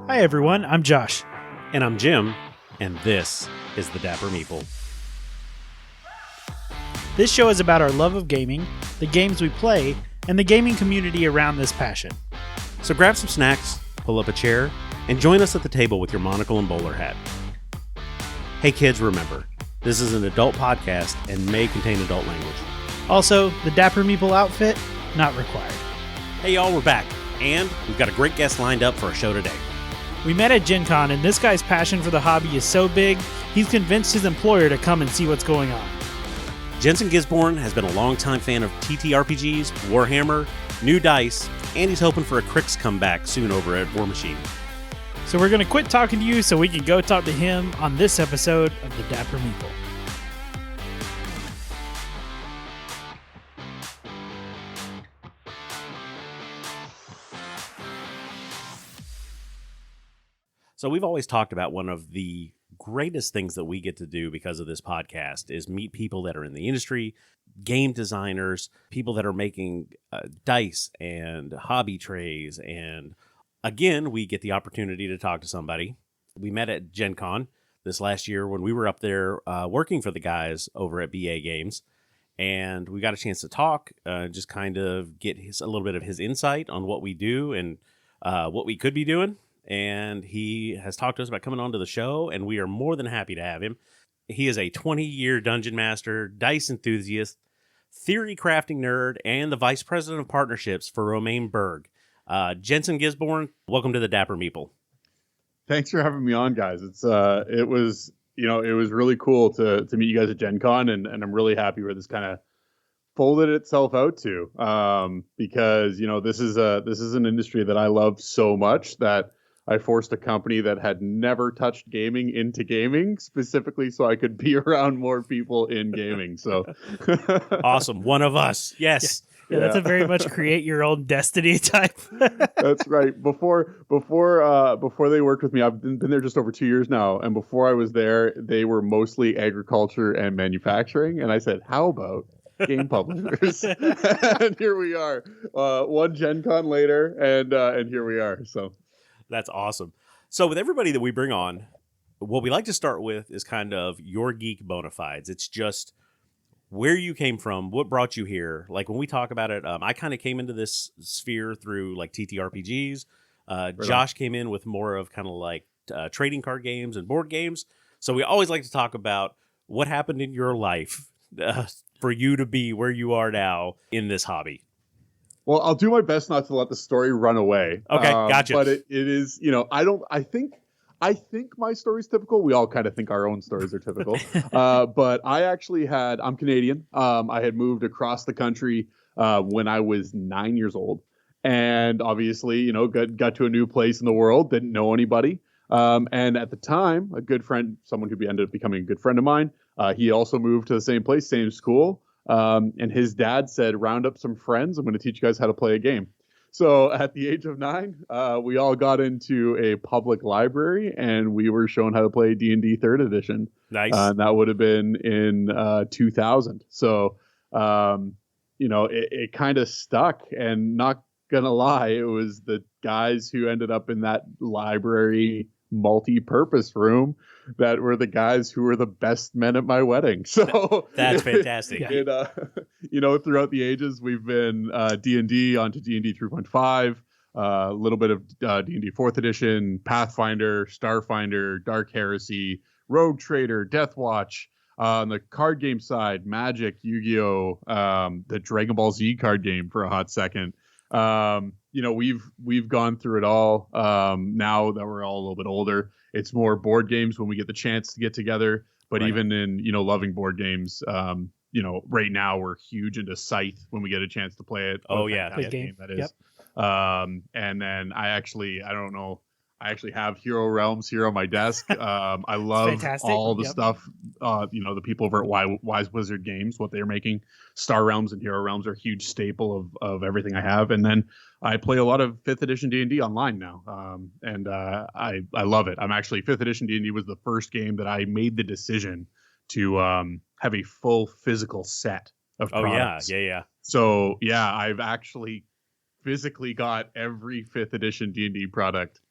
Hi everyone, I'm Josh. And I'm Jim, and this is the Dapper Meeple. This show is about our love of gaming, the games we play, and the gaming community around this passion. So grab some snacks, pull up a chair, and join us at the table with your monocle and bowler hat. Hey kids, remember, this is an adult podcast and may contain adult language. Also, the Dapper Meeple outfit, not required. Hey y'all, we're back, and we've got a great guest lined up for our show today. We met at Gencon, and this guy's passion for the hobby is so big, he's convinced his employer to come and see what's going on. Gensen Gisborne has been a longtime fan of TTRPGs, Warhammer, new dice, and he's hoping for a Crix comeback soon over at War Machine. So we're going to quit talking to you so we can go talk to him on this episode of the Dapper Meeple. So we've always talked about one of the greatest things that we get to do because of this podcast is meet people that are in the industry, game designers, people that are making dice and hobby trays. And again, we get the opportunity to talk to somebody. We met at Gencon this last year when we were up there working for the guys over at BA Games. And we got a chance to talk, just kind of get a little bit of his insight on what we do and what we could be doing. And he has talked to us about coming on to the show, and we are more than happy to have him. He is a 20-year dungeon master, dice enthusiast, theory crafting nerd, and the vice president of partnerships for Romaine Berg. Gensen Gisborne, welcome to the Dapper Meeple. Thanks for having me on, guys. It was really cool to meet you guys at Gen Con, and I'm really happy where this kind of folded itself out to, because this is an industry that I love so much that I forced a company that had never touched gaming into gaming specifically so I could be around more people in gaming. So awesome. One of us. Yes. Yeah, that's a very much create your own destiny type. That's right. Before they worked with me, I've been there just over 2 years now. And before I was there, they were mostly agriculture and manufacturing. And I said, how about game publishers? And here we are, one Gen Con later, and here we are. So that's awesome. So with everybody that we bring on, what we like to start with is kind of your geek bona fides. It's just where you came from, what brought you here. Like when we talk about it, I kind of came into this sphere through like TTRPGs. Josh came in with more of kind of like trading card games and board games. So we always like to talk about what happened in your life for you to be where you are now in this hobby. Well, I'll do my best not to let the story run away. Okay, gotcha. But it is, I think my story's typical. We all kind of think our own stories are typical. But I'm Canadian. I had moved across the country when I was 9 years old. And obviously, got to a new place in the world, didn't know anybody. And at the time, a good friend, someone who ended up becoming a good friend of mine, he also moved to the same place, same school. And his dad said, round up some friends. I'm going to teach you guys how to play a game. So at the age of 9, we all got into a public library and we were shown how to play D&D 3rd edition. Nice. And that would have been in 2000. So, it kind of stuck, and not going to lie, it was the guys who ended up in that library multi-purpose room that were the guys who were the best men at my wedding. So that's fantastic. Throughout the ages, we've been D&D onto D&D 3.5, a little bit of D&D 4th edition, Pathfinder, Starfinder, Dark Heresy, Rogue Trader, Death Watch. On the card game side, Magic, Yu-Gi-Oh, the Dragon Ball Z card game for a hot second. We've gone through it all. Now that we're all a little bit older, it's more board games when we get the chance to get together. But right. Even in, loving board games, right now we're huge into Scythe when we get a chance to play it. Oh yeah. Good game. That is. Yep. And then I actually have Hero Realms here on my desk. I love all the stuff, the people over at Wise Wizard Games, what they're making. Star Realms and Hero Realms are a huge staple of everything I have. And then I play a lot of 5th edition D&D online now. And I love it. I'm actually 5th edition D&D was the first game that I made the decision to have a full physical set of products. Yeah. So yeah, I've actually physically got every 5th edition D&D product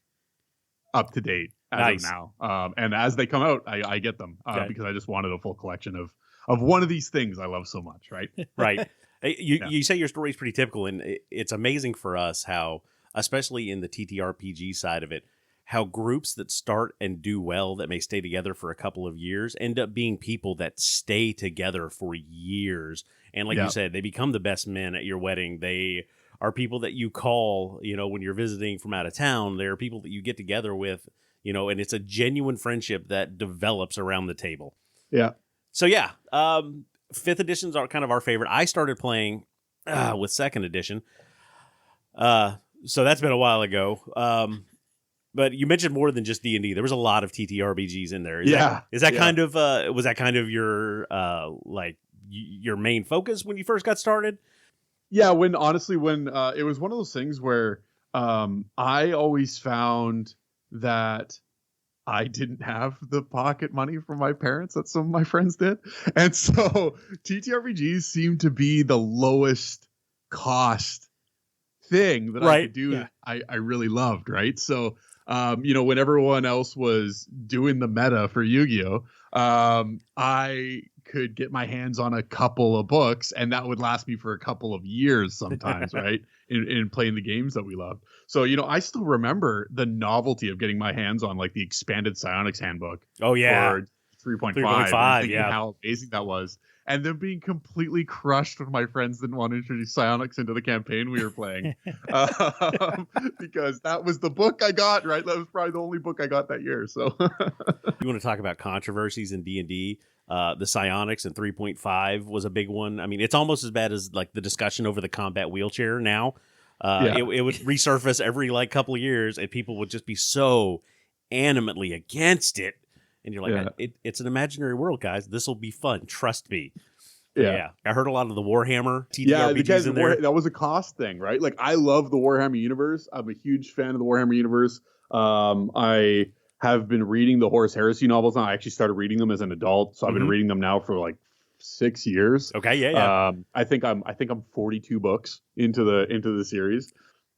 up to date as of now. And as they come out, I get them because I just wanted a full collection of one of these things I love so much, right? Right. You say your story is pretty typical, and it's amazing for us how, especially in the TTRPG side of it, how groups that start and do well, that may stay together for a couple of years, end up being people that stay together for years. And like you said, they become the best men at your wedding. They are people that you call, when you're visiting from out of town. They're people that you get together with, and it's a genuine friendship that develops around the table. Yeah. So, 5th editions are kind of our favorite. I started playing with 2nd edition. So that's been a while ago. But you mentioned more than just D&D. There was a lot of TTRPGs in there. Is that kind of was that kind of your your main focus when you first got started? Yeah, when it was one of those things where I always found that I didn't have the pocket money from my parents that some of my friends did. And so TTRPGs seemed to be the lowest cost thing that I could do. Yeah. I really loved, right? So, when everyone else was doing the meta for Yu-Gi-Oh, I could get my hands on a couple of books, and that would last me for a couple of years sometimes, right? In playing the games that we loved. So, I still remember the novelty of getting my hands on like the expanded Psionics handbook. Oh yeah. For 3.5. Yeah. How amazing that was. And then being completely crushed when my friends didn't want to introduce Psionics into the campaign we were playing. Because that was the book I got, right? That was probably the only book I got that year. So you want to talk about controversies in D&D? The Psionics and 3.5 was a big one. I mean, it's almost as bad as like the discussion over the combat wheelchair now. It would resurface every couple of years, and people would just be so animately against it. And you're like, it's an imaginary world, guys. This will be fun. Trust me. Yeah. I heard a lot of the Warhammer TTRPGs in there. That was a cost thing, right? Like, I love the Warhammer universe. I'm a huge fan of the Warhammer universe. I have been reading the Horus Heresy novels now. I actually started reading them as an adult, so I've been reading them now for 6 years. Okay, yeah. I think I'm 42 books into the series.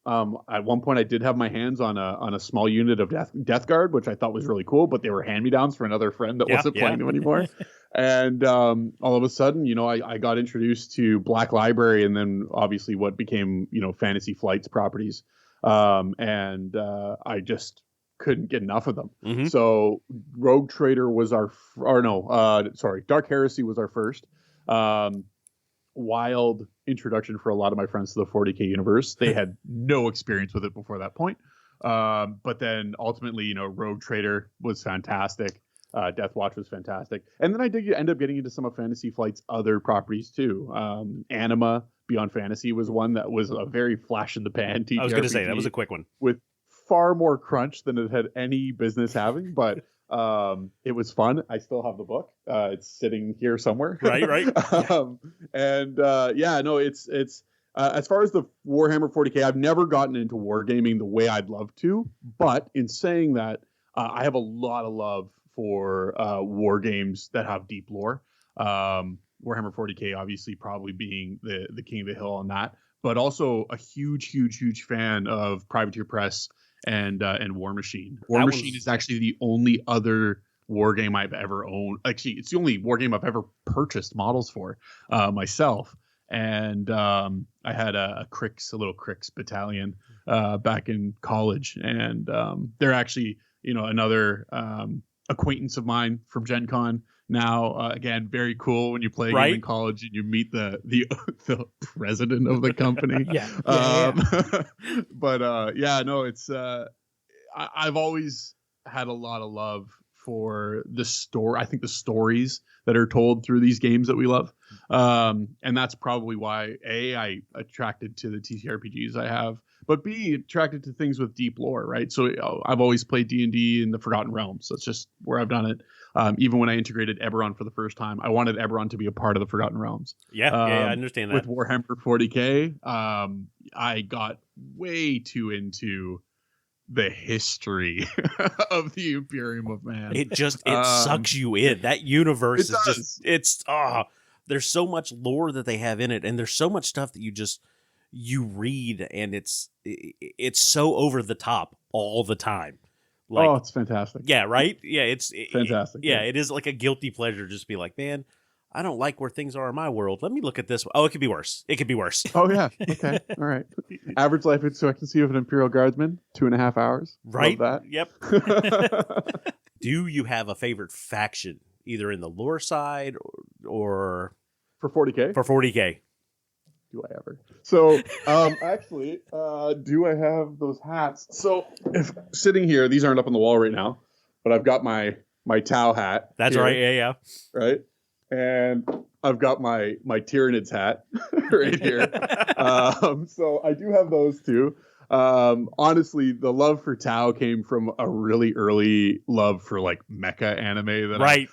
At one point, I did have my hands on a small unit of Death Guard, which I thought was really cool, but they were hand-me-downs for another friend that wasn't playing them anymore. And all of a sudden, I got introduced to Black Library, and then obviously what became Fantasy Flight's properties, and I just couldn't get enough of them. So Rogue Trader was Dark Heresy was our first. Wild introduction for a lot of my friends to the 40K universe. They had no experience with it before that point. But then ultimately, Rogue Trader was fantastic. Death Watch was fantastic. And then I did end up getting into some of Fantasy Flight's other properties too. Anima Beyond Fantasy was one that was a very flash in the pan TTRPG. I was going to say, that was a quick one. With far more crunch than it had any business having, but it was fun. I still have the book. It's sitting here somewhere. Right. It's as far as the Warhammer 40K, I've never gotten into wargaming the way I'd love to, but in saying that, I have a lot of love for war games that have deep lore. Warhammer 40K obviously probably being the king of the hill on that, but also a huge fan of Privateer Press and War Machine. War Machine is actually the only other war game I've ever owned. Actually, it's the only war game I've ever purchased models for myself. And I had a little Crix battalion back in college, and they're actually another acquaintance of mine from Gencon. Now, again, very cool when you play a game in college and you meet the president of the company. It's I've always had a lot of love for the story. I think the stories that are told through these games that we love, and that's probably why I attracted to the TTRPGs I have, but B, attracted to things with deep lore, right? So I've always played D&D in the Forgotten Realms. That's just where I've done it. Even when I integrated Eberron for the first time, I wanted Eberron to be a part of the Forgotten Realms. I understand that. With Warhammer 40K, I got way too into the history of the Imperium of Man. It sucks you in. That universe is just, there's so much lore that they have in it, and there's so much stuff that you read and it's so over the top all the time. Like, oh, it's fantastic. Yeah, right? Yeah, it's fantastic. It is like a guilty pleasure just to be like, man, I don't like where things are in my world. Let me look at this. Oh, it could be worse. It could be worse. Oh, yeah. Okay. All right. Average life expectancy of an Imperial Guardsman, 2.5 hours. Right? Love that. Yep. Do you have a favorite faction, either in the lore side or For 40K? for 40K? Do I ever? So, actually, do I have those hats? So, if sitting here, these aren't up on the wall right now, but I've got my Tau hat. That's here, right. Yeah. Right? And I've got my Tyranids hat right here. So I do have those too. Honestly, the love for Tau came from a really early love for like mecha anime that Right.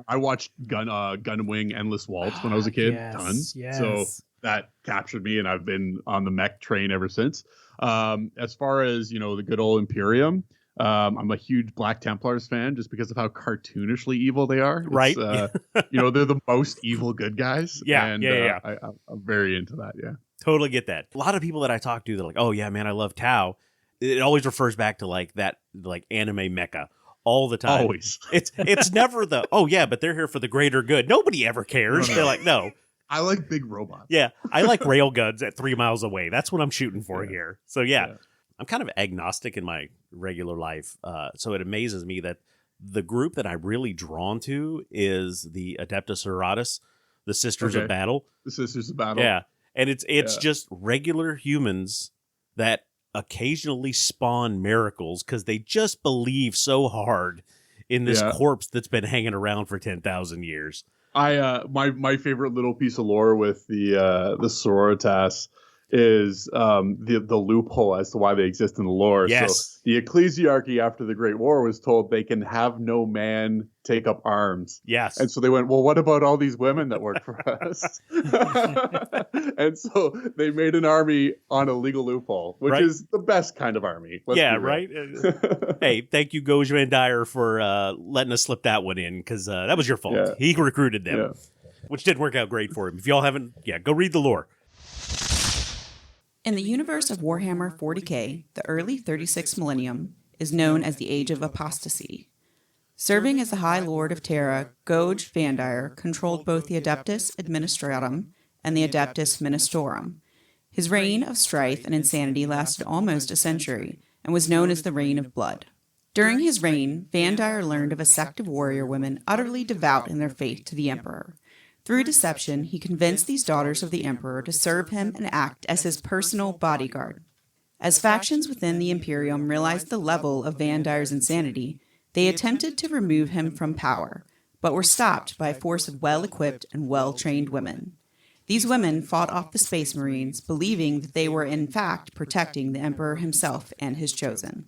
I watched Gunwing Endless Waltz when I was a kid, tons. Yes. So that captured me, and I've been on the mech train ever since. As far as the good old Imperium, I'm a huge Black Templars fan just because of how cartoonishly evil they are. Right. They're the most evil good guys. Yeah. And, Yeah. I'm very into that. Yeah. Totally get that. A lot of people that I talk to, they're like, "Oh yeah, man, I love Tau." It always refers back to like that, like anime mecha all the time. Always. It's never the, "Oh yeah, but they're here for the greater good." Nobody ever cares. No. They're like, "No, I like big robots. yeah, I like railguns at 3 miles away. That's what I'm shooting for Yeah. here." So yeah, I'm kind of agnostic in my regular life. So it amazes me that the group that I'm really drawn to is the Adeptus Sororitas, the Sisters of Battle. The Sisters of Battle. Yeah. And it's just regular humans that occasionally spawn miracles because they just believe so hard in this corpse that's been hanging around for 10,000 years. My favorite little piece of lore with the Sororitas is the loophole as to why they exist in the lore. Yes. So the ecclesiarchy after the Great War was told they can have no man take up arms. Yes. And so they went, well, what about all these women that work for us? And so they made an army on a legal loophole, which is the best kind of army. Right? Hey, thank you, Goj Van Dyer, for letting us slip that one in, because that was your fault. Yeah. He recruited them, which didn't work out great for him. If y'all haven't, go read the lore. In the universe of Warhammer 40K, the early 36th millennium is known as the Age of Apostasy. Serving as the High Lord of Terra, Goj Van Dyer controlled both the Adeptus Administratum and the Adeptus Ministorum. His reign of strife and insanity lasted almost a century and was known as the Reign of Blood. During his reign, Van Dyer learned of a sect of warrior women utterly devout in their faith to the Emperor. Through deception, he convinced these daughters of the Emperor to serve him and act as his personal bodyguard. As factions within the Imperium realized the level of Van Dyer's insanity, they attempted to remove him from power, but were stopped by a force of well-equipped and well-trained women. These women fought off the Space Marines, believing that they were in fact protecting the Emperor himself and his chosen.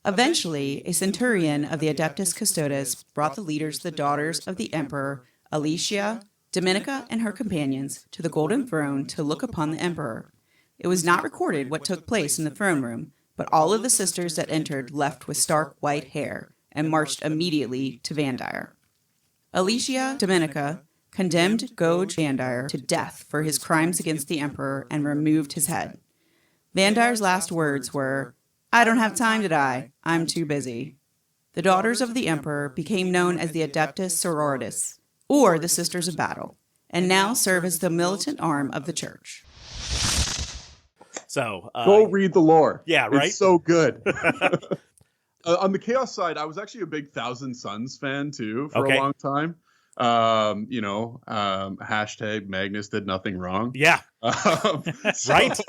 Eventually, a centurion of the Adeptus Custodes brought the leaders, the daughters of the Emperor, Alicia, Dominica, and her companions, to the Golden Throne to look upon the Emperor. It was not recorded what took place in the throne room, but all of the sisters that entered left with stark white hair and marched immediately to Van Dyer. Alicia Dominica condemned Goj Van Dyer to death for his crimes against the Emperor and removed his head. Van Dyer's last words were, "I don't have time to die. I'm too busy." The daughters of the Emperor became known as the Adeptus Sororitas, or the Sisters of Battle, and now serve as the militant arm of the church. So go read the lore. Yeah, right. It's so good. On the Chaos side, I was actually a big Thousand Suns fan too for a long time. Hashtag Magnus did nothing wrong. Yeah. Right.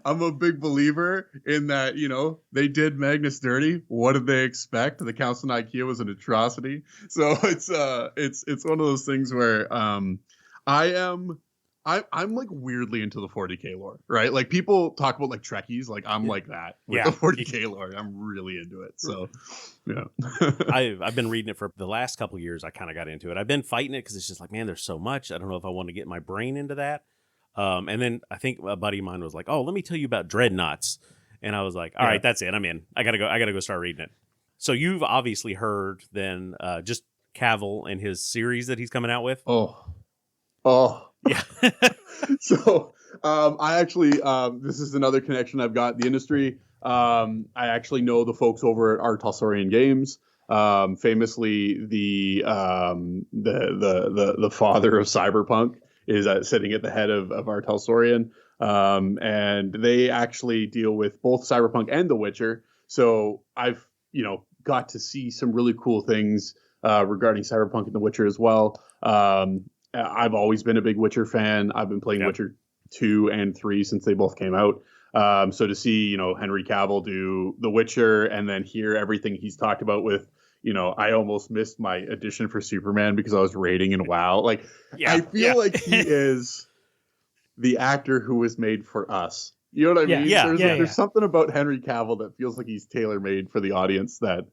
I'm a big believer in that. They did Magnus dirty. What did they expect? The Council on Ikea was an atrocity. So it's one of those things where I'm like weirdly into the 40K lore, right? Like people talk about like Trekkies, like I'm like that with the 40K lore. I'm really into it. So yeah. I've been reading it for the last couple of years. I kind of got into it. I've been fighting it because it's just like, man, there's so much. I don't know if I want to get my brain into that. And then I think a buddy of mine was like, "Oh, let me tell you about dreadnoughts," and I was like, "All right, that's it. I'm in. I gotta go start reading it." So you've obviously heard then just Cavill and his series that he's coming out with. Oh, Yeah. So I actually, this is another connection I've got in the industry. I actually know the folks over at Art Talsorian Games. Famously, the father of Cyberpunk is sitting at the head of Art Talsorian. And they actually deal with both Cyberpunk and The Witcher. So I've, got to see some really cool things regarding Cyberpunk and The Witcher as well. I've always been a big Witcher fan. I've been playing Witcher 2 and 3 since they both came out. So to see, Henry Cavill do The Witcher and then hear everything he's talked about with, I almost missed my audition for Superman because I was raiding in WoW. Like, I feel like he is the actor who was made for us. You know what I mean? There's something about Henry Cavill that feels like he's tailor-made for the audience that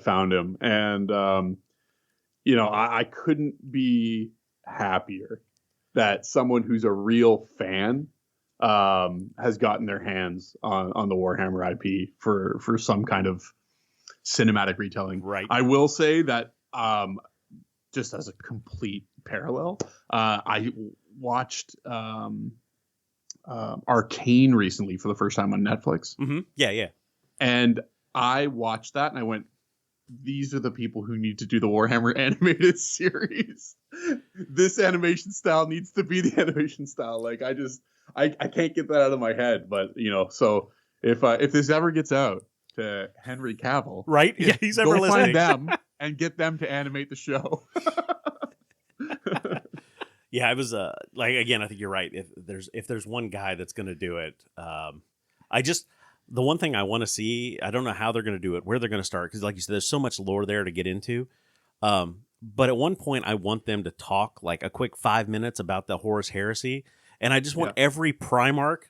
found him. And, I couldn't be happier that someone who's a real fan has gotten their hands on the Warhammer IP for some kind of cinematic retelling. Right. I will say that just as a complete parallel, I watched Arcane recently for the first time on Netflix. Mm-hmm. Yeah. And I watched that and I went, these are the people who need to do the Warhammer animated series. This animation style needs to be the animation style. Like, I can't get that out of my head. But, so if this ever gets out to Henry Cavill, right? Yeah, he's ever go listening. find them and get them to animate the show. Yeah, I was again, I think you're right. If there's one guy that's going to do it, the one thing I want to see, I don't know how they're going to do it, where they're going to start, because like you said, there's so much lore there to get into. But at one point, I want them to talk like a quick 5 minutes about the Horus Heresy, and I just want every Primarch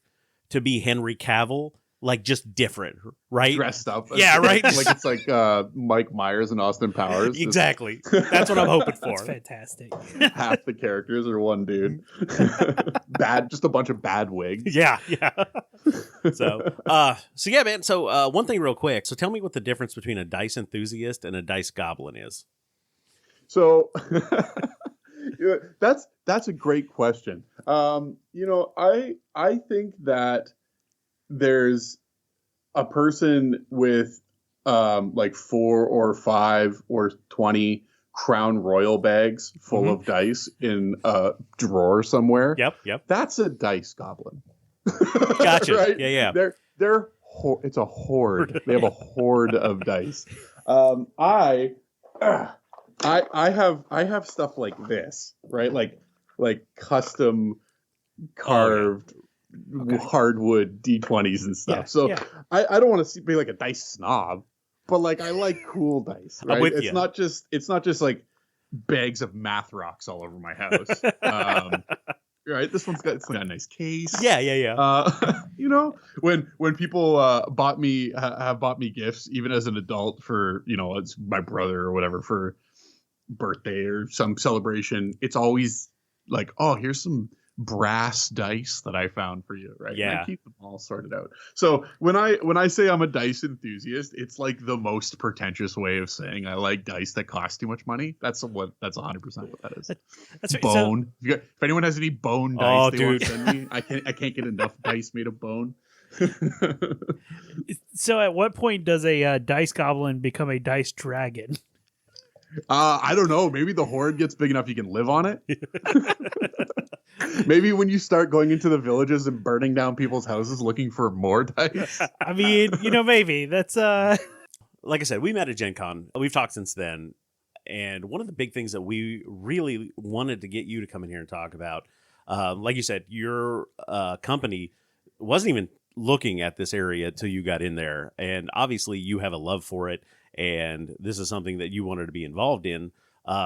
to be Henry Cavill, like just different, right? Dressed up. Yeah, right. Like it's like Mike Myers and Austin Powers. Exactly. That's what I'm hoping for. That's fantastic. Half the characters are one dude. Just a bunch of bad wigs. Yeah. So yeah, man. So one thing real quick. So tell me what the difference between a dice enthusiast and a dice goblin is. So that's a great question. I think that there's a person with like 4 or 5 or 20 Crown Royal bags full of dice in a drawer somewhere. Yep. That's a dice goblin. Gotcha. Right? Yeah. It's a horde. They have a horde of dice. I have stuff like this, right? Like custom carved hardwood D20s and stuff. I don't want to be like a dice snob, but like I like cool dice, right? It's not just like bags of math rocks all over my house. Right, it's got a nice case. Yeah. When people have bought me gifts, even as an adult, for it's my brother or whatever for birthday or some celebration, it's always like, oh, here's some brass dice that I found for you, right? Yeah. And I keep them all sorted out. So when I say I'm a dice enthusiast, it's like the most pretentious way of saying I like dice that cost too much money. That's 100% what that is. That's right. Bone. If anyone has any bone dice they want to send me, I can't get enough dice made of bone. So at what point does a dice goblin become a dice dragon? I don't know. Maybe the horde gets big enough you can live on it. Maybe when you start going into the villages and burning down people's houses looking for more dice. I mean, maybe that's like I said, we met at Gencon. We've talked since then, and one of the big things that we really wanted to get you to come in here and talk about, like you said, your company wasn't even looking at this area till you got in there, and obviously you have a love for it, and this is something that you wanted to be involved in.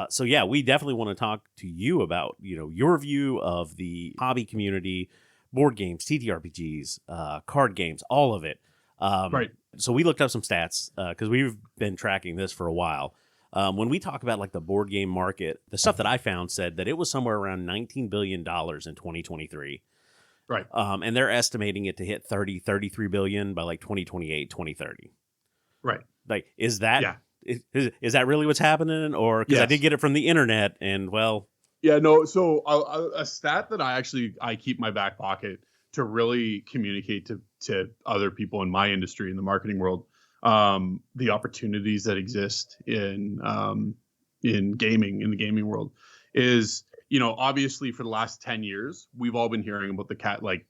So yeah, we definitely want to talk to you about, your view of the hobby community, board games, TTRPGs, card games, all of it. Right. So we looked up some stats because we've been tracking this for a while. When we talk about like the board game market, the stuff that I found said that it was somewhere around $19 billion in 2023. Right. And they're estimating it to hit 33 billion by like 2028, 2030. Right. Like, is that... Yeah. Is that really what's happening? Or because I did get it from the internet, and well, Yeah, no. So a stat that I keep in my back pocket to really communicate to other people in my industry in the marketing world, the opportunities that exist in gaming, in the gaming world, is, obviously for the last 10 years we've all been hearing about the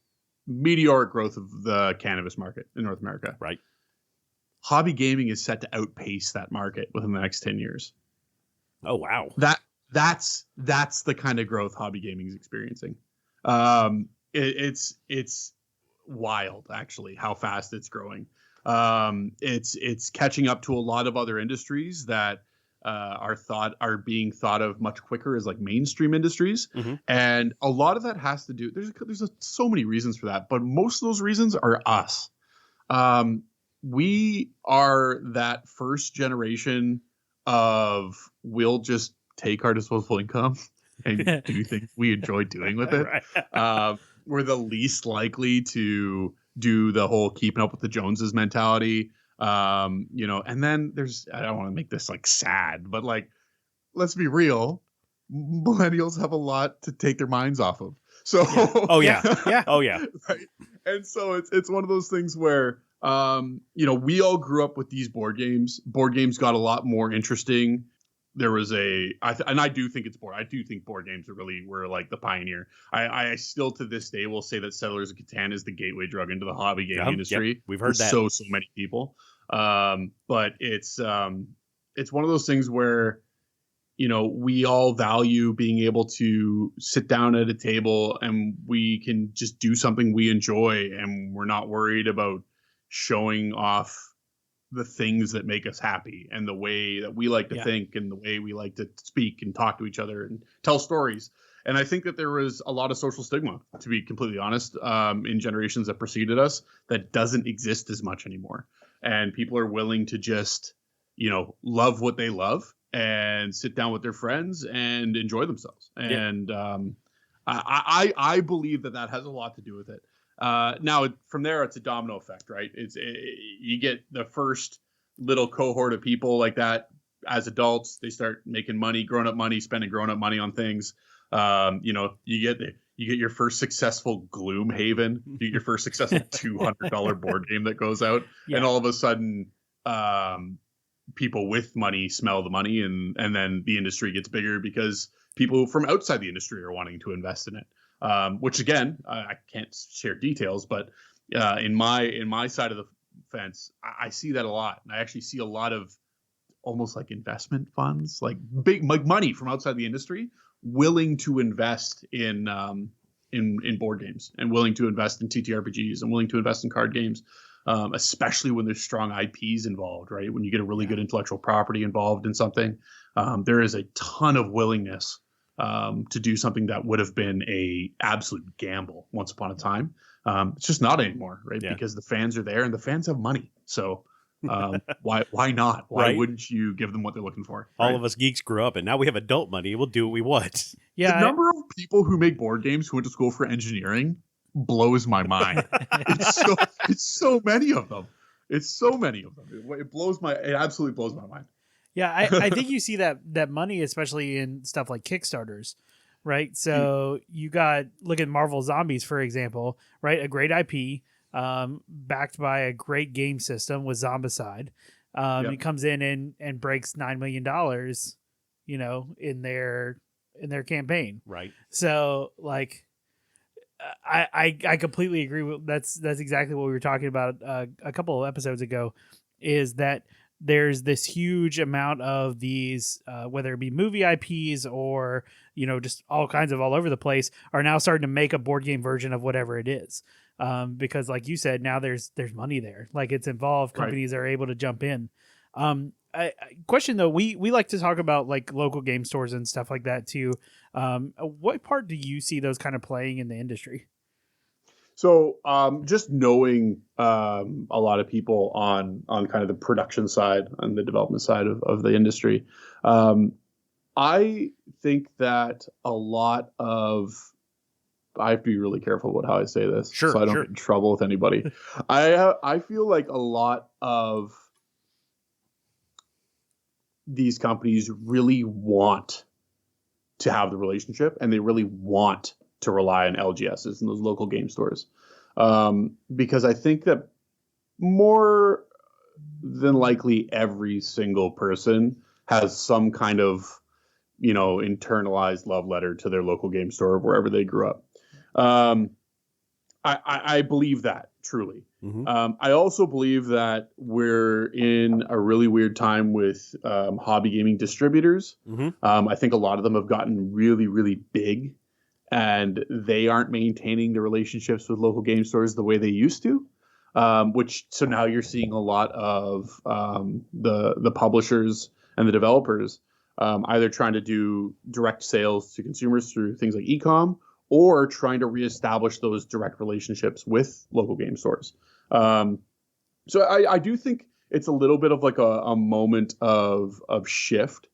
meteoric growth of the cannabis market in North America. Right. Hobby gaming is set to outpace that market within the next 10 years. Oh wow. That's the kind of growth hobby gaming is experiencing. It's wild, actually, how fast it's growing. It's catching up to a lot of other industries that are being thought of much quicker as like mainstream industries. Mm-hmm. And a lot of that has to do, there's so many reasons for that, but most of those reasons are us. We are that first generation of, we'll just take our disposable income and do things we enjoy doing with it. Right. We're the least likely to do the whole keeping up with the Joneses mentality. And then I don't want to make this like sad, but like, let's be real. Millennials have a lot to take their minds off of. So, Yeah. Oh yeah. Yeah. Oh yeah. Right. And so it's one of those things where, we all grew up with these board games. Board games got a lot more interesting. There was and I do think it's board. I do think board games were like the pioneer. I still to this day will say that Settlers of Catan is the gateway drug into the hobby gaming industry. Yep. We've heard that. So many people. But it's one of those things where, we all value being able to sit down at a table and we can just do something we enjoy, and we're not worried about showing off the things that make us happy and the way that we like to think and the way we like to speak and talk to each other and tell stories. And I think that there was a lot of social stigma, to be completely honest, in generations that preceded us, that doesn't exist as much anymore. And people are willing to just, love what they love and sit down with their friends and enjoy themselves. And I believe that has a lot to do with it. Now from there, it's a domino effect, right? You get the first little cohort of people like that as adults. They start making money, grown-up money, spending grown-up money on things. You get your first successful Gloomhaven, you get your first successful $200 board game that goes out, and all of a sudden, people with money smell the money, and then the industry gets bigger because people from outside the industry are wanting to invest in it. Which again, I can't share details, but in my side of the fence, I see that a lot. I actually see a lot of almost like investment funds, like big money from outside the industry, willing to invest in board games and willing to invest in TTRPGs and willing to invest in card games, especially when there's strong IPs involved, right? When you get a really good intellectual property involved in something, there is a ton of willingness to do something that would have been a absolute gamble once upon a time. It's just not anymore, right? Yeah. Because the fans are there and the fans have money. So why not? Why wouldn't you give them what they're looking for? Right? All of us geeks grew up, and now we have adult money. We'll do what we want. Yeah. The number of people who make board games who went to school for engineering blows my mind. It's so many of them. It's so many of them. It absolutely blows my mind. Yeah, I think you see that money, especially in stuff like Kickstarters, right? So you look at Marvel Zombies, for example, right? A great IP, backed by a great game system with Zombicide. It comes in and breaks $9 million, in their campaign. Right. So like, I completely agree with that's exactly what we were talking about a couple of episodes ago, is that there's this huge amount of these, whether it be movie IPs or, just all kinds of all over the place, are now starting to make a board game version of whatever it is. Because like you said, now there's money there, like it's involved. Companies are able to jump in. Question though, we like to talk about like local game stores and stuff like that too. What part do you see those kind of playing in the industry? So just knowing a lot of people on kind of the production side and the development side of the industry, I think that a lot of, I have to be really careful about how I say this, so I don't get in trouble with anybody. I feel like a lot of these companies really want to have the relationship, and they really want to rely on LGSs and those local game stores. Because I think that more than likely every single person has some kind of, internalized love letter to their local game store wherever they grew up. I believe that truly. Mm-hmm. I also believe that we're in a really weird time with hobby gaming distributors. Mm-hmm. I think a lot of them have gotten really, really big, and they aren't maintaining the relationships with local game stores the way they used to. So now you're seeing a lot of the publishers and the developers either trying to do direct sales to consumers through things like e-com, or trying to reestablish those direct relationships with local game stores. So I do think it's a little bit of like a moment of shift.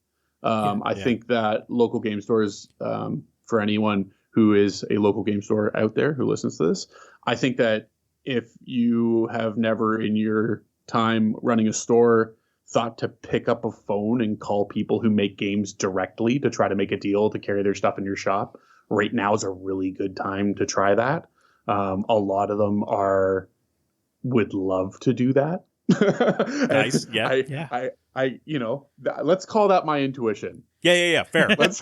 I think that local game stores, for anyone who is a local game store out there who listens to this, I think that if you have never in your time running a store thought to pick up a phone and call people who make games directly to try to make a deal to carry their stuff in your shop, right now is a really good time to try that. A lot of them would love to do that. Nice. Yeah. Let's call that my intuition. Yeah. Fair. Let's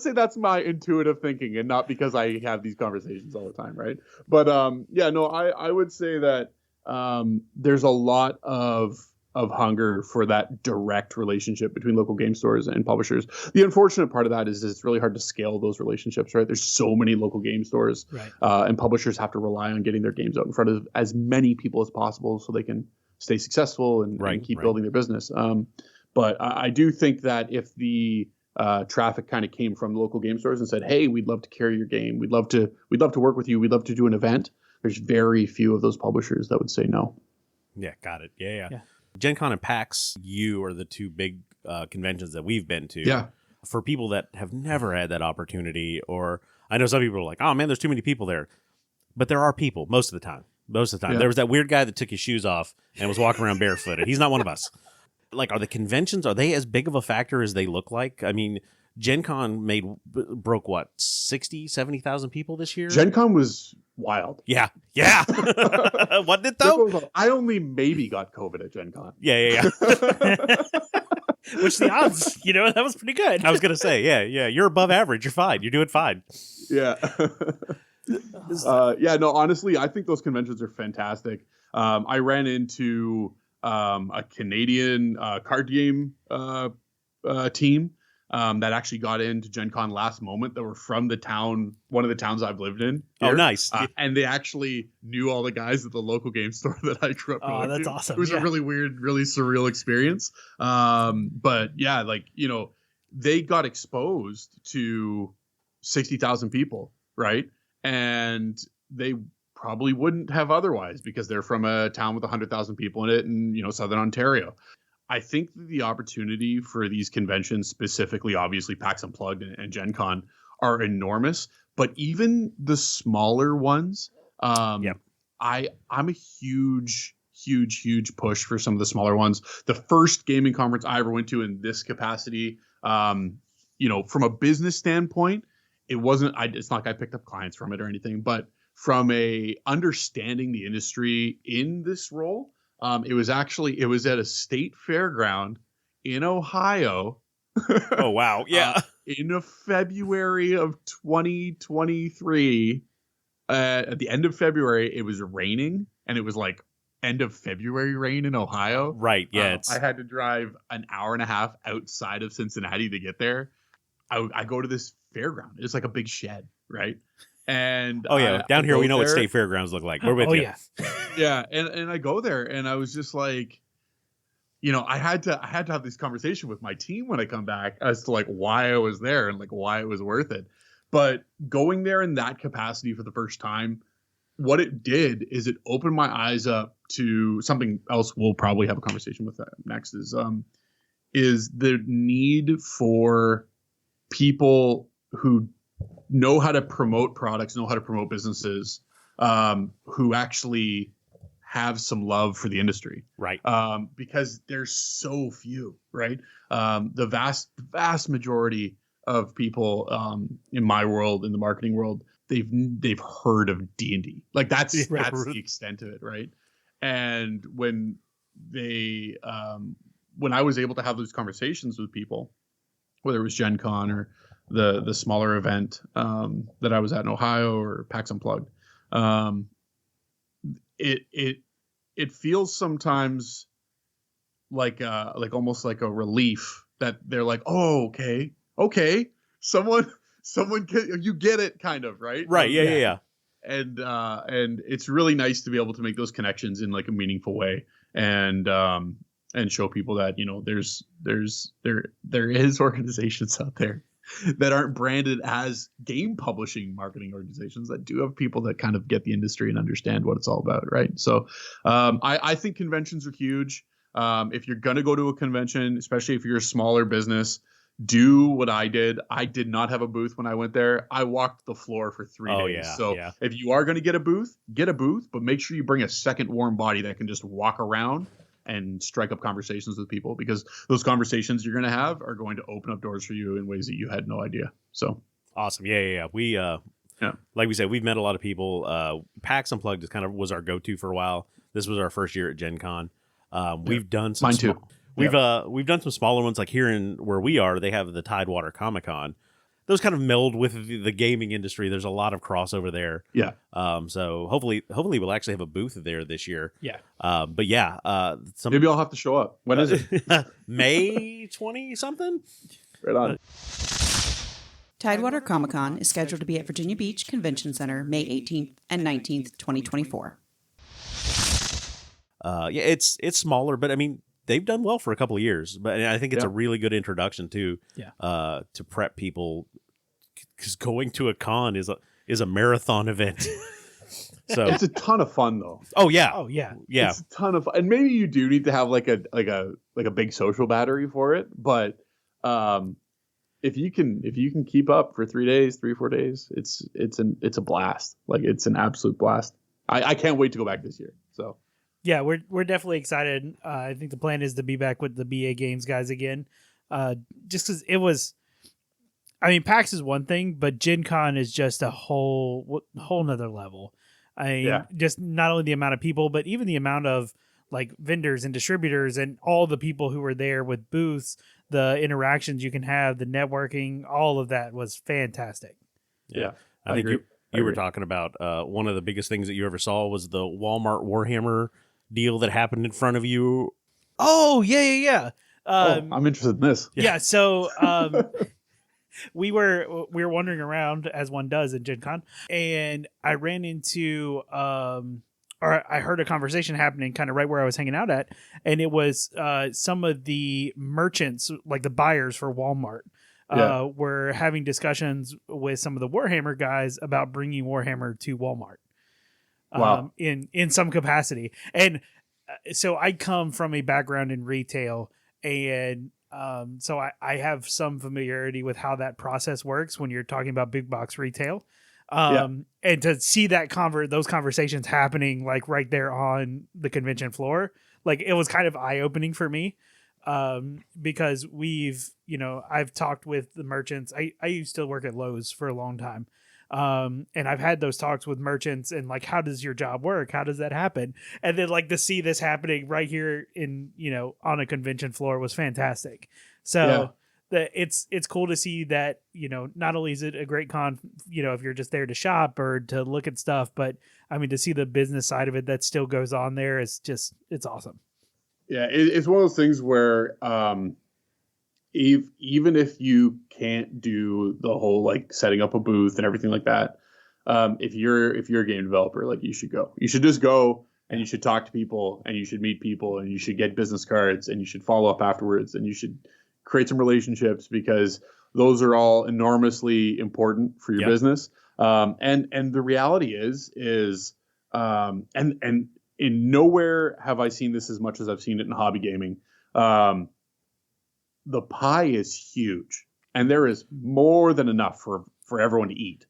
say that's my intuitive thinking, and not because I have these conversations all the time, right? But I would say that there's a lot of hunger for that direct relationship between local game stores and publishers. The unfortunate part of that is it's really hard to scale those relationships, right? There's so many local game stores, right. And publishers have to rely on getting their games out in front of as many people as possible so they can stay successful and keep building their business. But I do think that if the traffic kind of came from local game stores and said, "Hey, we'd love to carry your game. We'd love to work with you. We'd love to do an event," there's very few of those publishers that would say no. Yeah, got it. Yeah. Gencon and PAX U are the two big conventions that we've been to. Yeah. For people that have never had that opportunity, or I know some people are like, "Oh man, there's too many people there," but there are people most of the time. Yeah. There was that weird guy that took his shoes off and was walking around barefooted. He's not one of us. Like, are the conventions, are they as big of a factor as they look like? I mean, Gencon broke what, 60, 70,000 people this year? Gencon was wild. Yeah. Wasn't it though? I only maybe got COVID at Gencon. Yeah. Which the odds, that was pretty good. I was going to say, yeah. You're above average. You're fine. You're doing fine. Yeah. Honestly, I think those conventions are fantastic. I ran into a Canadian card game team that actually got into Gen Con last moment that were from one of the towns I've lived in. Here. Oh, nice. And they actually knew all the guys at the local game store that I grew up in. Oh, that's awesome. It was a really weird, really surreal experience. But yeah, they got exposed to 60,000 people, right? And they probably wouldn't have otherwise because they're from a town with 100,000 people in it in, Southern Ontario. I think that the opportunity for these conventions, specifically, obviously, PAX Unplugged and Gen Con, are enormous. But even the smaller ones, I'm a huge push for some of the smaller ones. The first gaming conference I ever went to in this capacity, from a business standpoint, it's not like I picked up clients from it or anything, but from a understanding the industry in this role, it was at a state fairground in Ohio. Oh, wow. Yeah. In February of 2023, at the end of February, it was raining, and it was like end of February rain in Ohio. Right. Yeah. I had to drive an hour and a half outside of Cincinnati to get there. I go to this fairground. It's like a big shed, right? And down here we know what state fairgrounds look like. We're with you. Yeah, and I go there, and I was just like, I had to have this conversation with my team when I come back as to like why I was there and like why it was worth it. But going there in that capacity for the first time, what it did is it opened my eyes up to something else we'll probably have a conversation with next is the need for people who know how to promote products, know how to promote businesses, who actually have some love for the industry, Right. because there's so few, right? The vast majority of people in my world, in the marketing world, they've heard of D&D. Like that's the extent of it, right? And when I was able to have those conversations with people, whether it was Gencon or the smaller event that I was at in Ohio or PAX Unplugged, it feels sometimes like almost like a relief that they're like, oh, okay, someone you get it, kind of, right? Right. Yeah. And it's really nice to be able to make those connections in like a meaningful way, and show people that, you know, there is organizations out there that aren't branded as game publishing marketing organizations that do have people that kind of get the industry and understand what it's all about, right? So I think conventions are huge. If you're going to go to a convention, especially if you're a smaller business, do what I did. I did not have a booth when I went there. I walked the floor for 3 days. Yeah, so yeah. if you are going to get a booth, but make sure you bring a second warm body that can just walk around and strike up conversations with people, because those conversations you're going to have are going to open up doors for you in ways that you had no idea. So awesome. Yeah. We, like we said, we've met a lot of people. PAX Unplugged was our go-to for a while. This was our first year at Gen Con. We've done some mine too. We've done some smaller ones, like here in where we are. They have the Tidewater Comic Con. Those kind of meld with the gaming industry. There's a lot of crossover there. Yeah. So hopefully we'll actually have a booth there this year. Yeah. But yeah, maybe I'll have to show up. When is it? May 20 something. Right on. Tidewater Comic Con is scheduled to be at Virginia Beach Convention Center May 18th and 19th, 2024. Yeah, it's smaller, but I mean, they've done well for a couple of years, but I think it's a really good introduction to prep people, because going to a con is a marathon event. So it's a ton of fun, though. Oh yeah, It's a ton of fun, and maybe you do need to have like a big social battery for it. But if you can keep up for 3 days, 4 days, it's a blast. Like, it's an absolute blast. I can't wait to go back this year. So. Yeah, we're definitely excited. I think the plan is to be back with the BA Games guys again. Just because it was, I mean, PAX is one thing, but Gen Con is just a whole nother level. Just not only the amount of people, but even the amount of like vendors and distributors and all the people who were there with booths, the interactions you can have, the networking, all of that was fantastic. Yeah, I think you were talking about one of the biggest things that you ever saw was the Walmart Warhammer deal that happened in front of you. Oh, yeah. I'm interested in this. Yeah, so we were wandering around, as one does in Gen Con, and I ran into or I heard a conversation happening kind of right where I was hanging out at, and it was some of the merchants, like the buyers for Walmart, were having discussions with some of the Warhammer guys about bringing Warhammer to Walmart. Wow. In some capacity. And so I come from a background in retail, and so I have some familiarity with how that process works when you're talking about big box retail. And to see that those conversations happening like right there on the convention floor, like it was kind of eye-opening for me. Because I've talked with the merchants. I used to work at Lowe's for a long time. And I've had those talks with merchants and like, how does your job work? How does that happen? And then like to see this happening right here in, on a convention floor was fantastic. So it's cool to see that, not only is it a great con, if you're just there to shop or to look at stuff, but I mean, to see the business side of it that still goes on there is just, it's awesome. Yeah. It's one of those things where, even if you can't do the whole like setting up a booth and everything like that, if you're a game developer, like you should go. You should just go, and you should talk to people, and you should meet people, and you should get business cards, and you should follow up afterwards, and you should create some relationships, because those are all enormously important for your business. And the reality is and in nowhere have I seen this as much as I've seen it in hobby gaming. The pie is huge, and there is more than enough for everyone to eat.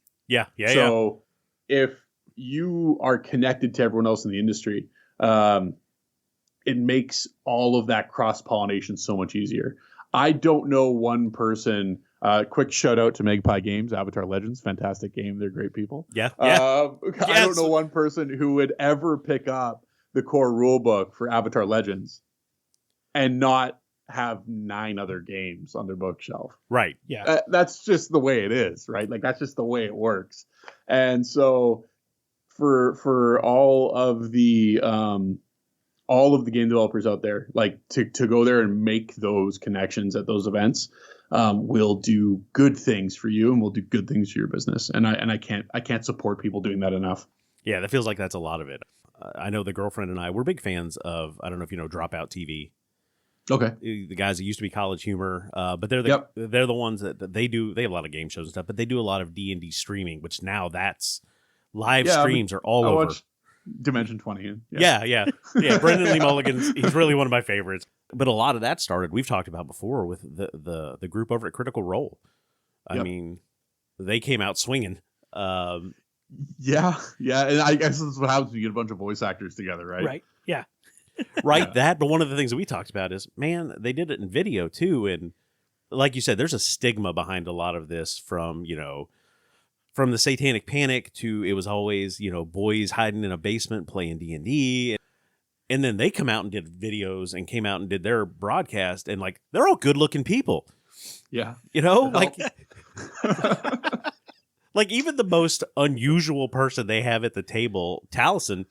So if you are connected to everyone else in the industry, it makes all of that cross-pollination so much easier. I don't know one person. Quick shout out to Magpie Games, Avatar Legends, fantastic game. They're great people. Yeah. I don't know one person who would ever pick up the core rulebook for Avatar Legends and not have 9 other games on their bookshelf. Right. Yeah. That's just the way it is, right? Like that's just the way it works. And so for all of the game developers out there, like to go there and make those connections at those events, will do good things for you and will do good things for your business. And I can't support people doing that enough. Yeah, that feels like that's a lot of it. I know the girlfriend and I, we're big fans of, I don't know if you know Dropout TV. Okay. The guys that used to be College Humor, but they're the ones that they have a lot of game shows and stuff, but they do a lot of D&D streaming, which now that's live streams are all over. Dimension 20. Yeah. Brendan Lee Mulligan, he's really one of my favorites. But a lot of that started, we've talked about before, with the group over at Critical Role. I mean, they came out swinging. Yeah, and I guess that's what happens when you get a bunch of voice actors together, right? Right. Yeah. Right. That. But one of the things that we talked about is, man, they did it in video too, and like you said, there's a stigma behind a lot of this from the Satanic Panic to it was always, boys hiding in a basement playing D&D. And then they come out and did videos and came out and did their broadcast, and like they're all good looking people. Yeah. Like like even the most unusual person they have at the table, Taliesin,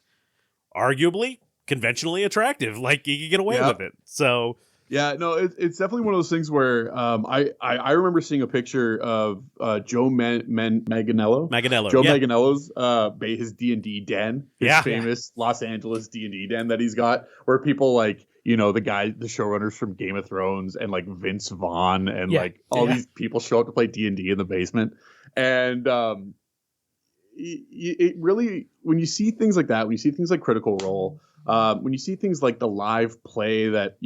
arguably conventionally attractive. Like you can get away with it. So yeah, no, it's definitely one of those things where I remember seeing a picture of Joe Manganiello. Joe Manganiello's his D&D den, his famous Los Angeles D&D den that he's got, where people like, the showrunners from Game of Thrones and like Vince Vaughn and like all these people show up to play D&D in the basement. And it really, when you see things like that, when you see things like Critical Role, when you see things like the live play that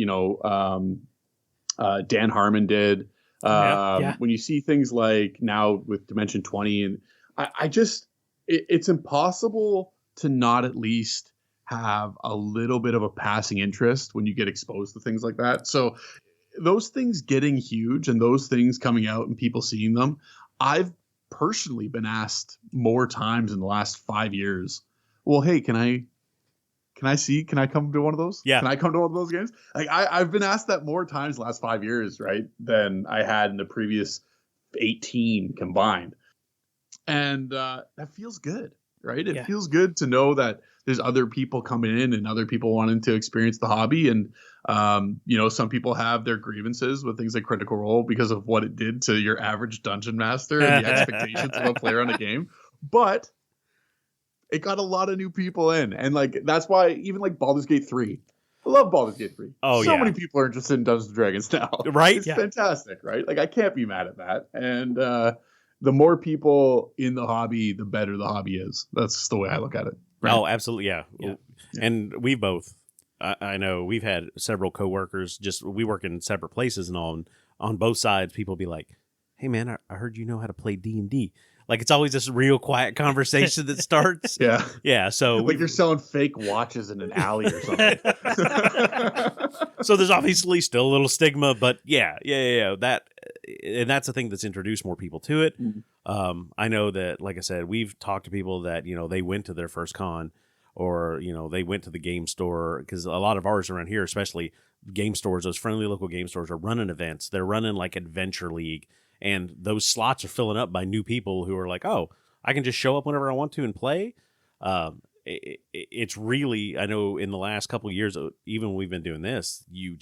Dan Harmon did, when you see things like now with Dimension 20, and it's impossible to not at least have a little bit of a passing interest when you get exposed to things like that. So those things getting huge and those things coming out and people seeing them, I've personally been asked more times in the last 5 years, well, hey, can I come to one of those? Yeah. Can I come to one of those games? Like I've been asked that more times the last 5 years, right, than I had in the previous 18 combined. And that feels good, right? It feels good to know that there's other people coming in and other people wanting to experience the hobby. And, some people have their grievances with things like Critical Role because of what it did to your average dungeon master and the expectations of a player on a game. But it got a lot of new people in. And like, that's why even like Baldur's Gate 3, I love Baldur's Gate 3. So many people are interested in Dungeons & Dragons now. Right. It's fantastic, right? Like I can't be mad at that. And the more people in the hobby, the better the hobby is. That's just the way I look at it. Right? Oh, absolutely. Yeah. And we both, I know we've had several coworkers, we work in separate places, and on both sides, people be like, hey man, I heard you know how to play D&D. Like it's always this real quiet conversation that starts. Yeah. So like you're selling fake watches in an alley or something. So there's obviously still a little stigma, but yeah. And that's the thing that's introduced more people to it. Mm-hmm. I know that, like I said, we've talked to people that, they went to their first con, or, they went to the game store, because a lot of ours around here, especially game stores, those friendly local game stores, are running events. They're running like Adventure League, and those slots are filling up by new people who are like, oh, I can just show up whenever I want to and play. It's really, I know in the last couple of years, even when we've been doing this, you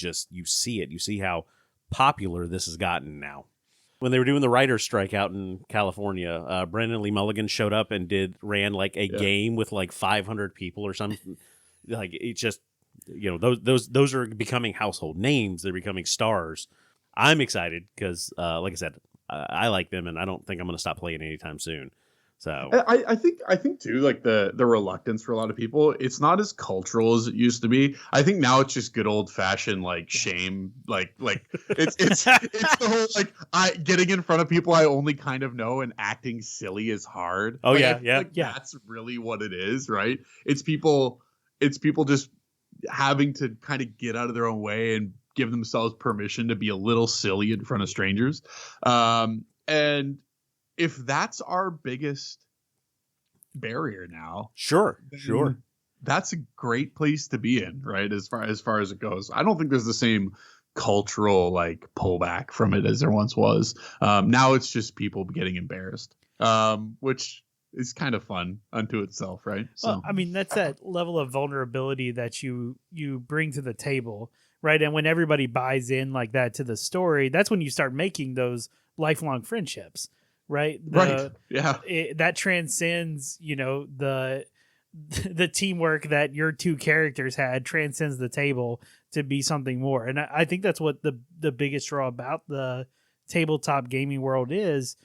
see it. You see how popular this has gotten now. When they were doing the writer's strike out in California, Brendan Lee Mulligan showed up and ran like a game with like 500 people or something. Like it's just, those are becoming household names. They're becoming stars. I'm excited because, like I said, I like them, and I don't think I'm going to stop playing anytime soon. So I think too, like the reluctance for a lot of people, it's not as cultural as it used to be. I think now it's just good old fashioned like shame, like it's the whole like getting in front of people I only kind of know and acting silly is hard. Oh like, yeah. That's really what it is, right? It's people it's people just having to kind of get out of their own way and give themselves permission to be a little silly in front of strangers. And if that's our biggest barrier now, sure, that's a great place to be in, right? As far as it goes, I don't think there's the same cultural like pullback from it as there once was. Now it's just people getting embarrassed, which is kind of fun unto itself, right? So well, I mean, that's that level of vulnerability that you bring to the table, right? And when everybody buys in like that to the story, that's when you start making those lifelong friendships, right? Right. Yeah. That transcends, the teamwork that your two characters had transcends the table to be something more. And I think that's what the biggest draw about the tabletop gaming world is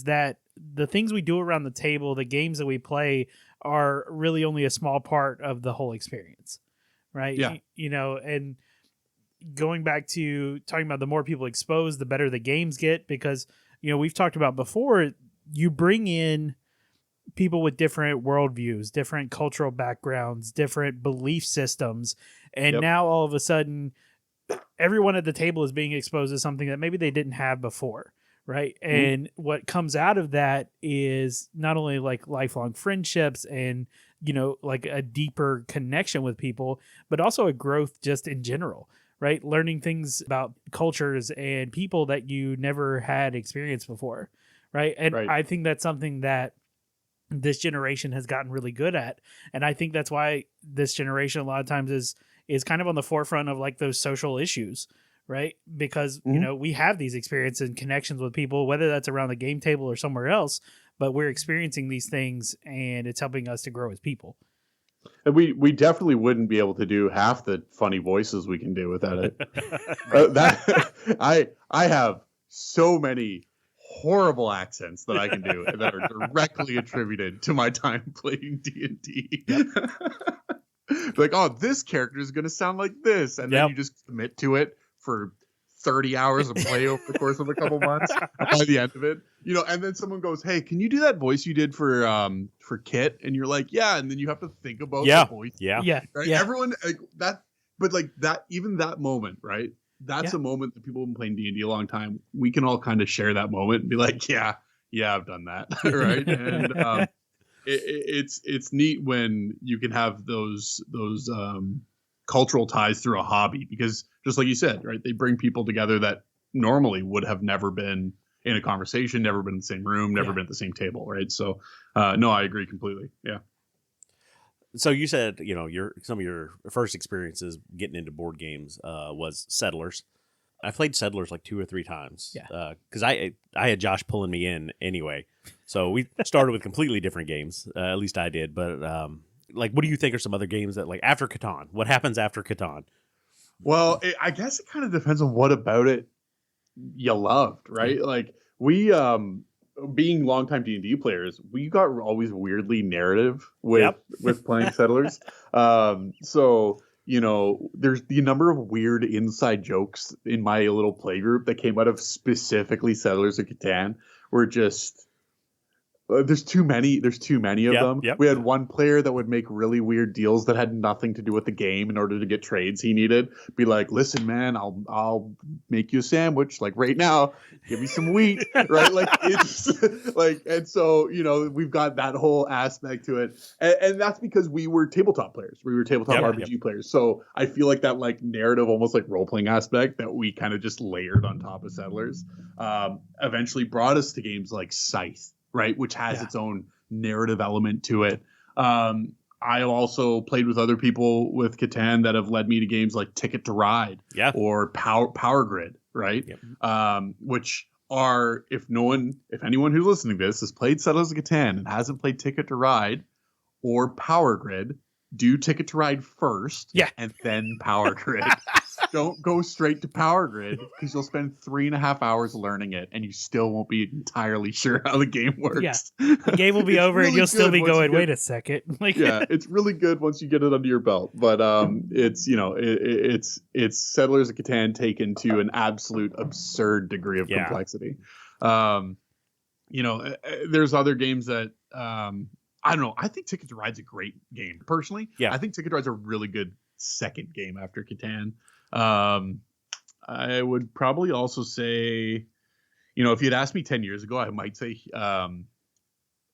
that the things we do around the table, the games that we play, are really only a small part of the whole experience, right? Yeah. And going back to talking about the more people exposed, the better the games get, because, we've talked about before, you bring in people with different worldviews, different cultural backgrounds, different belief systems. And now all of a sudden, everyone at the table is being exposed to something that maybe they didn't have before. Right. Mm-hmm. And what comes out of that is not only like lifelong friendships and, like a deeper connection with people, but also a growth just in general. Right. Learning things about cultures and people that you never had experienced before. Right. And I think that's something that this generation has gotten really good at. And I think that's why this generation a lot of times is kind of on the forefront of like those social issues. Right. Because, we have these experiences and connections with people, whether that's around the game table or somewhere else, but we're experiencing these things and it's helping us to grow as people. And we definitely wouldn't be able to do half the funny voices we can do without it. I have so many horrible accents that I can do that are directly attributed to my time playing D&D. Like, oh, this character is going to sound like this. And then you just commit to it for 30 hours of play over the course of a couple months. By the end of it, and then someone goes, "Hey, can you do that voice you did for Kit?" And you're like, "Yeah." And then you have to think about the voice. Right? Everyone like that, but like that, even that moment, right? That's a moment that people have been playing D&D a long time. We can all kind of share that moment and be like, "Yeah, I've done that," right? And it's neat when you can have those cultural ties through a hobby, because just like you said, right, they bring people together that normally would have never been in a conversation, never been in the same room, never been at the same table, right? So no, I agree completely. Yeah. So you said, some of your first experiences getting into board games was Settlers. I played Settlers like 2 or 3 times because I had Josh pulling me in anyway. So we started with completely different games. At least I did. But like, what do you think are some other games that, like, after Catan? What happens after Catan? Well, I guess it kind of depends on what about it you loved, right? Like, we, being longtime D&D players, we got always weirdly narrative with playing Settlers. So, there's the number of weird inside jokes in my little play group that came out of specifically Settlers of Catan were just... There's too many of them. We had one player that would make really weird deals that had nothing to do with the game in order to get trades he needed. Be like, "Listen, man, I'll make you a sandwich like right now. Give me some wheat," right? Like, it's like, and so we've got that whole aspect to it, and that's because we were tabletop players. We were tabletop RPG players. So I feel like that like narrative, almost like role playing aspect that we kind of just layered on top of Settlers, eventually brought us to games like Scythe. Right, which has its own narrative element to it. I also played with other people with Catan that have led me to games like Ticket to Ride or Power Grid, right? Which are, if anyone who's listening to this has played Settlers of Catan and hasn't played Ticket to Ride or Power Grid, do Ticket to Ride first and then Power Grid. Don't go straight to Power Grid, because you'll spend 3.5 hours learning it and you still won't be entirely sure how the game works. The game will be over really and you'll still be going, wait a second. Like, it's really good once you get it under your belt. But it's Settlers of Catan taken to an absolute absurd degree of complexity. There's other games that I don't know. I think Ticket to Ride's a great game. Personally, Yeah. I think Ticket to Ride's a really good second game after Catan. I would probably also say, if you'd asked me 10 years ago, I might say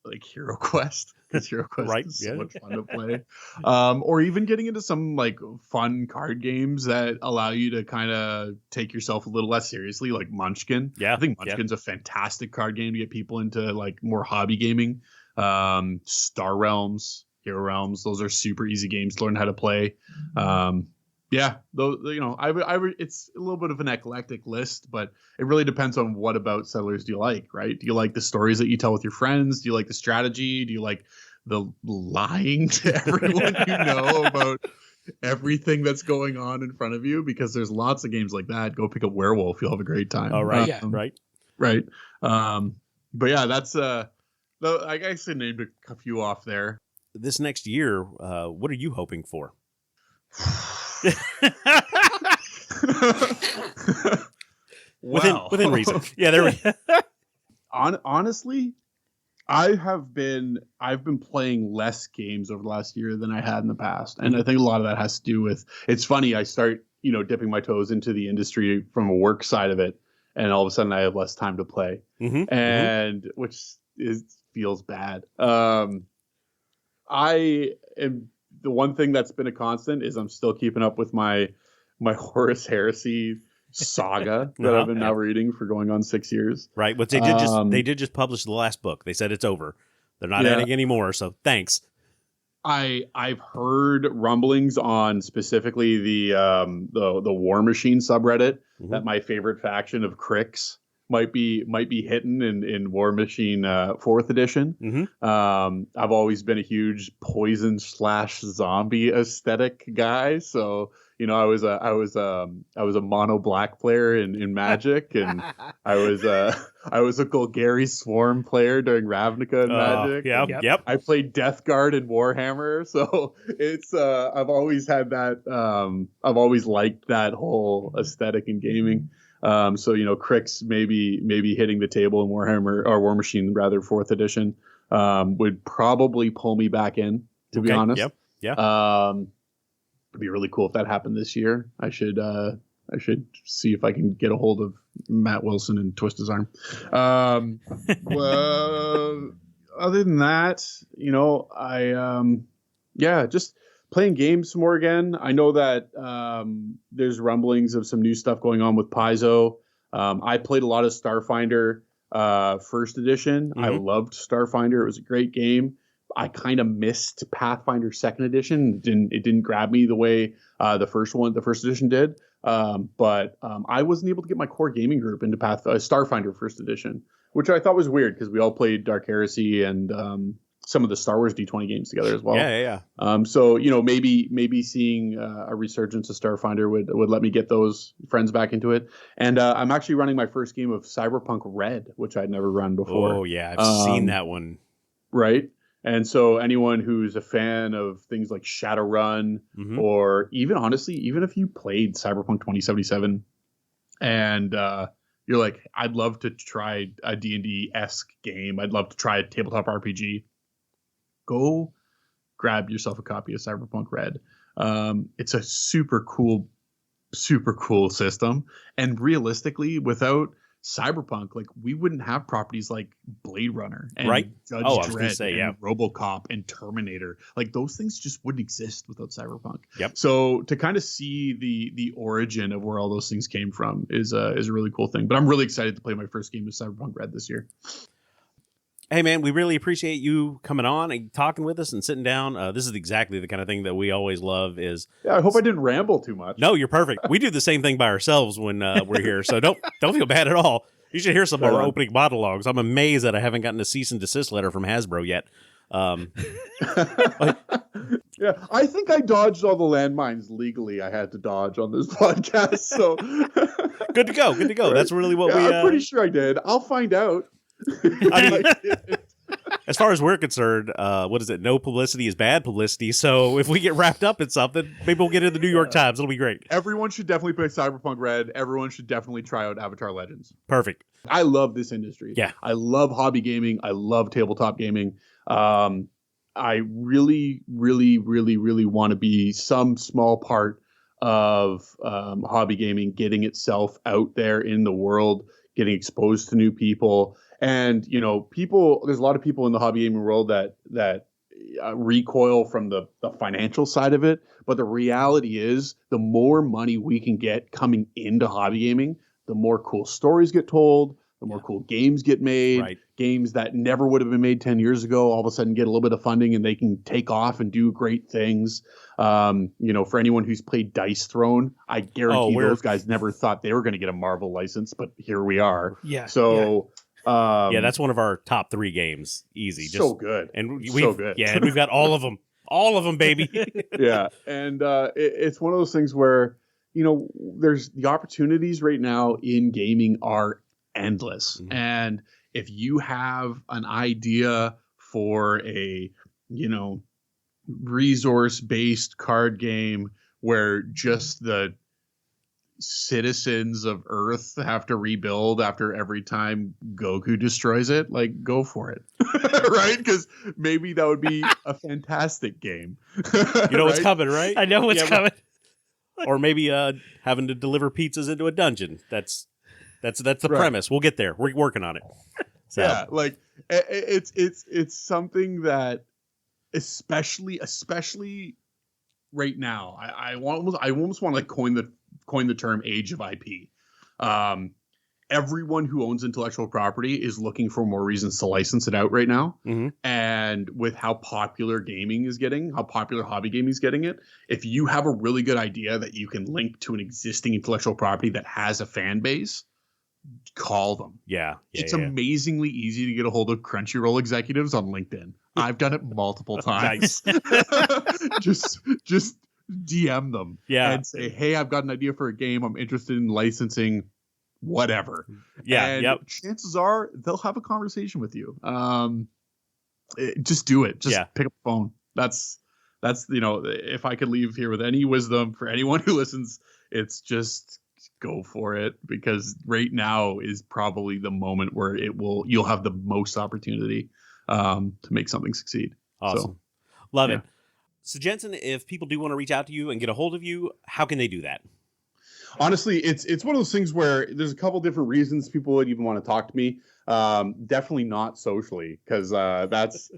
like Hero Quest, because Hero Quest Right, is so yeah. much fun to play. Or even getting into some like fun card games that allow you to kind of take yourself a little less seriously, like Munchkin. Yeah, I think yeah. Munchkin's a fantastic card game to get people into like more hobby gaming. Star Realms, Hero Realms, those are super easy games to learn how to play. Yeah, those, it's a little bit of an eclectic list, but it really depends on what about Settlers do you like, right? Do you like the stories that you tell with your friends? Do you like the strategy? Do you like the lying to everyone you know about everything that's going on in front of you? Because there's lots of games like that. Go pick up Werewolf, you'll have a great time. Oh, right, Yeah. right. Right. But yeah, that's I guess I named a few off there. This next year, what are you hoping for? Within reason. Yeah, there we go. Honestly, I've been playing less games over the last year than I had in the past, and I think a lot of that has to do with. It's funny. I start dipping my toes into the industry from a work side of it, and all of a sudden I have less time to play, and which feels bad. I am. The one thing that's been a constant is I'm still keeping up with my Horus Heresy saga that I've been now reading for going on 6 years. Right, but they did just publish the last book. They said it's over. They're not adding any more, so thanks. I've heard rumblings on specifically the War Machine subreddit that my favorite faction of Cricks might be hitting in War Machine 4th edition. I've always been a huge poison / zombie aesthetic guy, so I was a mono black player in Magic, and I was a Golgari Swarm player during Ravnica and Magic. Yep. I played Death Guard in Warhammer, so it's I've always had that. I've always liked that whole aesthetic in gaming. So Crix maybe hitting the table in Warhammer or War Machine rather 4th edition would probably pull me back in, to be honest. Yep. Yeah. It'd be really cool if that happened this year. I should see if I can get a hold of Matt Wilson and twist his arm. Well, other than that, just playing games some more again. I know that there's rumblings of some new stuff going on with Paizo. I played a lot of Starfinder first edition. I loved Starfinder. It was a great game. I kind of missed Pathfinder second edition. It didn't grab me the way the first edition did. But I wasn't able to get my core gaming group into Starfinder first edition, which I thought was weird because we all played Dark Heresy and some of the Star Wars D20 games together as well. Yeah. So maybe seeing a resurgence of Starfinder would let me get those friends back into it. And I'm actually running my first game of Cyberpunk Red, which I'd never run before. Oh yeah, I've seen that one. Right. And so anyone who's a fan of things like Shadowrun, or even if you played Cyberpunk 2077 and you're like, I'd love to try a D&D-esque game, I'd love to try a tabletop RPG, go grab yourself a copy of Cyberpunk Red. It's a super cool system. And realistically, without Cyberpunk, like, we wouldn't have properties like Blade Runner and Judge Dredd and RoboCop and Terminator. Like, those things just wouldn't exist without Cyberpunk. Yep. So to kind of see the origin of where all those things came from is a really cool thing. But I'm really excited to play my first game of Cyberpunk Red this year. Hey, man, we really appreciate you coming on and talking with us and sitting down. This is exactly the kind of thing that we always love is... Yeah, I hope I didn't ramble too much. No, you're perfect. We do the same thing by ourselves when we're here, so don't feel bad at all. You should hear some of our opening monologues. I'm amazed that I haven't gotten a cease and desist letter from Hasbro yet. Yeah, I think I dodged all the landmines legally I had to dodge on this podcast, so... Good to go. Right. That's really what we... I'm pretty sure I did. I'll find out. I mean, as far as we're concerned, what is it? No publicity is bad publicity. So if we get wrapped up in something, maybe we'll get in the New York Times. It'll be great. Everyone should definitely play Cyberpunk Red. Everyone should definitely try out Avatar Legends. Perfect. I love this industry. Yeah. I love hobby gaming. I love tabletop gaming. I really, really, really, really want to be some small part of hobby gaming, getting itself out there in the world, getting exposed to new people. And, there's a lot of people in the hobby gaming world that recoil from the financial side of it. But the reality is, the more money we can get coming into hobby gaming, the more cool stories get told, the more cool games get made. Right. Games that never would have been made 10 years ago, all of a sudden get a little bit of funding and they can take off and do great things. For anyone who's played Dice Throne, I guarantee those guys never thought they were going to get a Marvel license, but here we are. Yeah. So, that's one of our top 3 games. Easy. So good. And so good. Yeah, and we've got all of them. All of them, baby. Yeah. And it's one of those things where, there's the opportunities right now in gaming are endless. Mm-hmm. And if you have an idea for a, resource-based card game where just the citizens of Earth have to rebuild after every time Goku destroys it, like, go for it. Right? Because maybe that would be a fantastic game. You know what's coming, right? I know what's coming. Or maybe having to deliver pizzas into a dungeon. That's the premise. We'll get there. We're working on it. So. Yeah, like it's something that especially right now, I almost want to like coin the term age of IP. Everyone who owns intellectual property is looking for more reasons to license it out right now. Mm-hmm. And with how popular hobby gaming is getting it, if you have a really good idea that you can link to an existing intellectual property that has a fan base, call them. Yeah. It's amazingly easy to get a hold of Crunchyroll executives on LinkedIn. I've done it multiple times. just DM them and say, hey, I've got an idea for a game. I'm interested in licensing whatever. Yeah. And chances are they'll have a conversation with you. Just do it. Just pick up the phone. That's if I could leave here with any wisdom for anyone who listens, it's just go for it, because right now is probably the moment where you'll have the most opportunity to make something succeed. Awesome. Love it. So Gensen, if people do want to reach out to you and get a hold of you, how can they do that? Honestly, it's one of those things where there's a couple different reasons people would even want to talk to me. Definitely not socially, because that's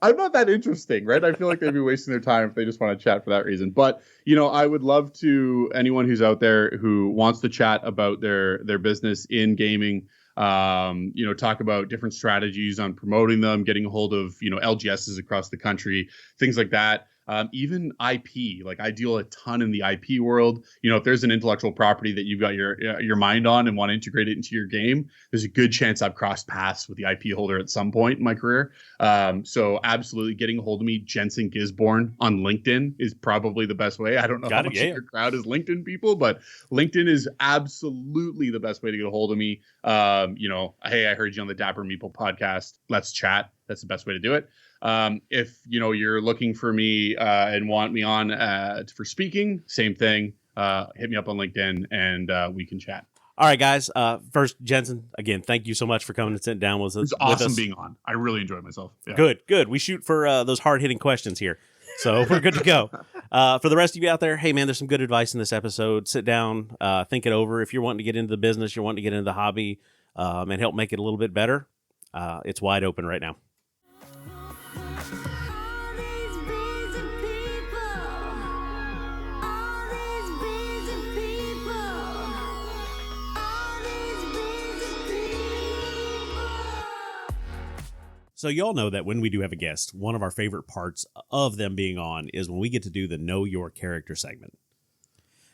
I'm not that interesting, right? I feel like they'd be wasting their time if they just want to chat for that reason. But I would love to, anyone who's out there who wants to chat about their business in gaming, talk about different strategies on promoting them, getting a hold of LGSs across the country, things like that. Even IP, like I deal a ton in the IP world. If there's an intellectual property that you've got your mind on and want to integrate it into your game, there's a good chance I've crossed paths with the IP holder at some point in my career. So absolutely getting a hold of me. Gensen Gisborne on LinkedIn is probably the best way. I don't know how much of your crowd is LinkedIn people, but LinkedIn is absolutely the best way to get a hold of me. Hey, I heard you on the Dapper Meeple podcast. Let's chat. That's the best way to do it. If you're looking for me and want me on for speaking, same thing. Hit me up on LinkedIn and we can chat. All right, guys. First, Gensen, again, thank you so much for coming and sitting down with us. It was awesome being on. I really enjoyed myself. Yeah. Good. We shoot for those hard-hitting questions here, so we're good to go. For the rest of you out there, hey, man, there's some good advice in this episode. Sit down, think it over. If you're wanting to get into the business, you're wanting to get into the hobby and help make it a little bit better, it's wide open right now. So y'all know that when we do have a guest, one of our favorite parts of them being on is when we get to do the Know Your Character segment.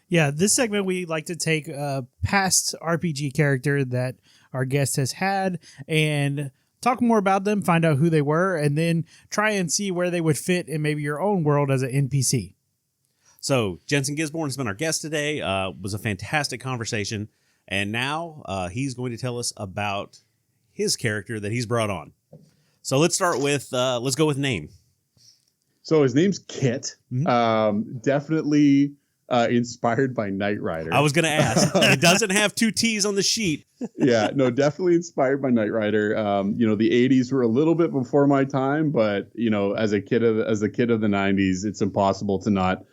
Yeah, this segment we like to take a past RPG character that our guest has had and talk more about them, find out who they were, and then try and see where they would fit in maybe your own world as an NPC. So Gensen Gisborne has been our guest today. Was a fantastic conversation. And now he's going to tell us about his character that he's brought on. So let's start with, let's go with name. So his name's Kit. Mm-hmm. Definitely inspired by Knight Rider. I was going to ask. It doesn't have 2 T's on the sheet. Yeah, no, definitely inspired by Knight Rider. The 80s were a little bit before my time, but as a kid of the 90s, it's impossible to not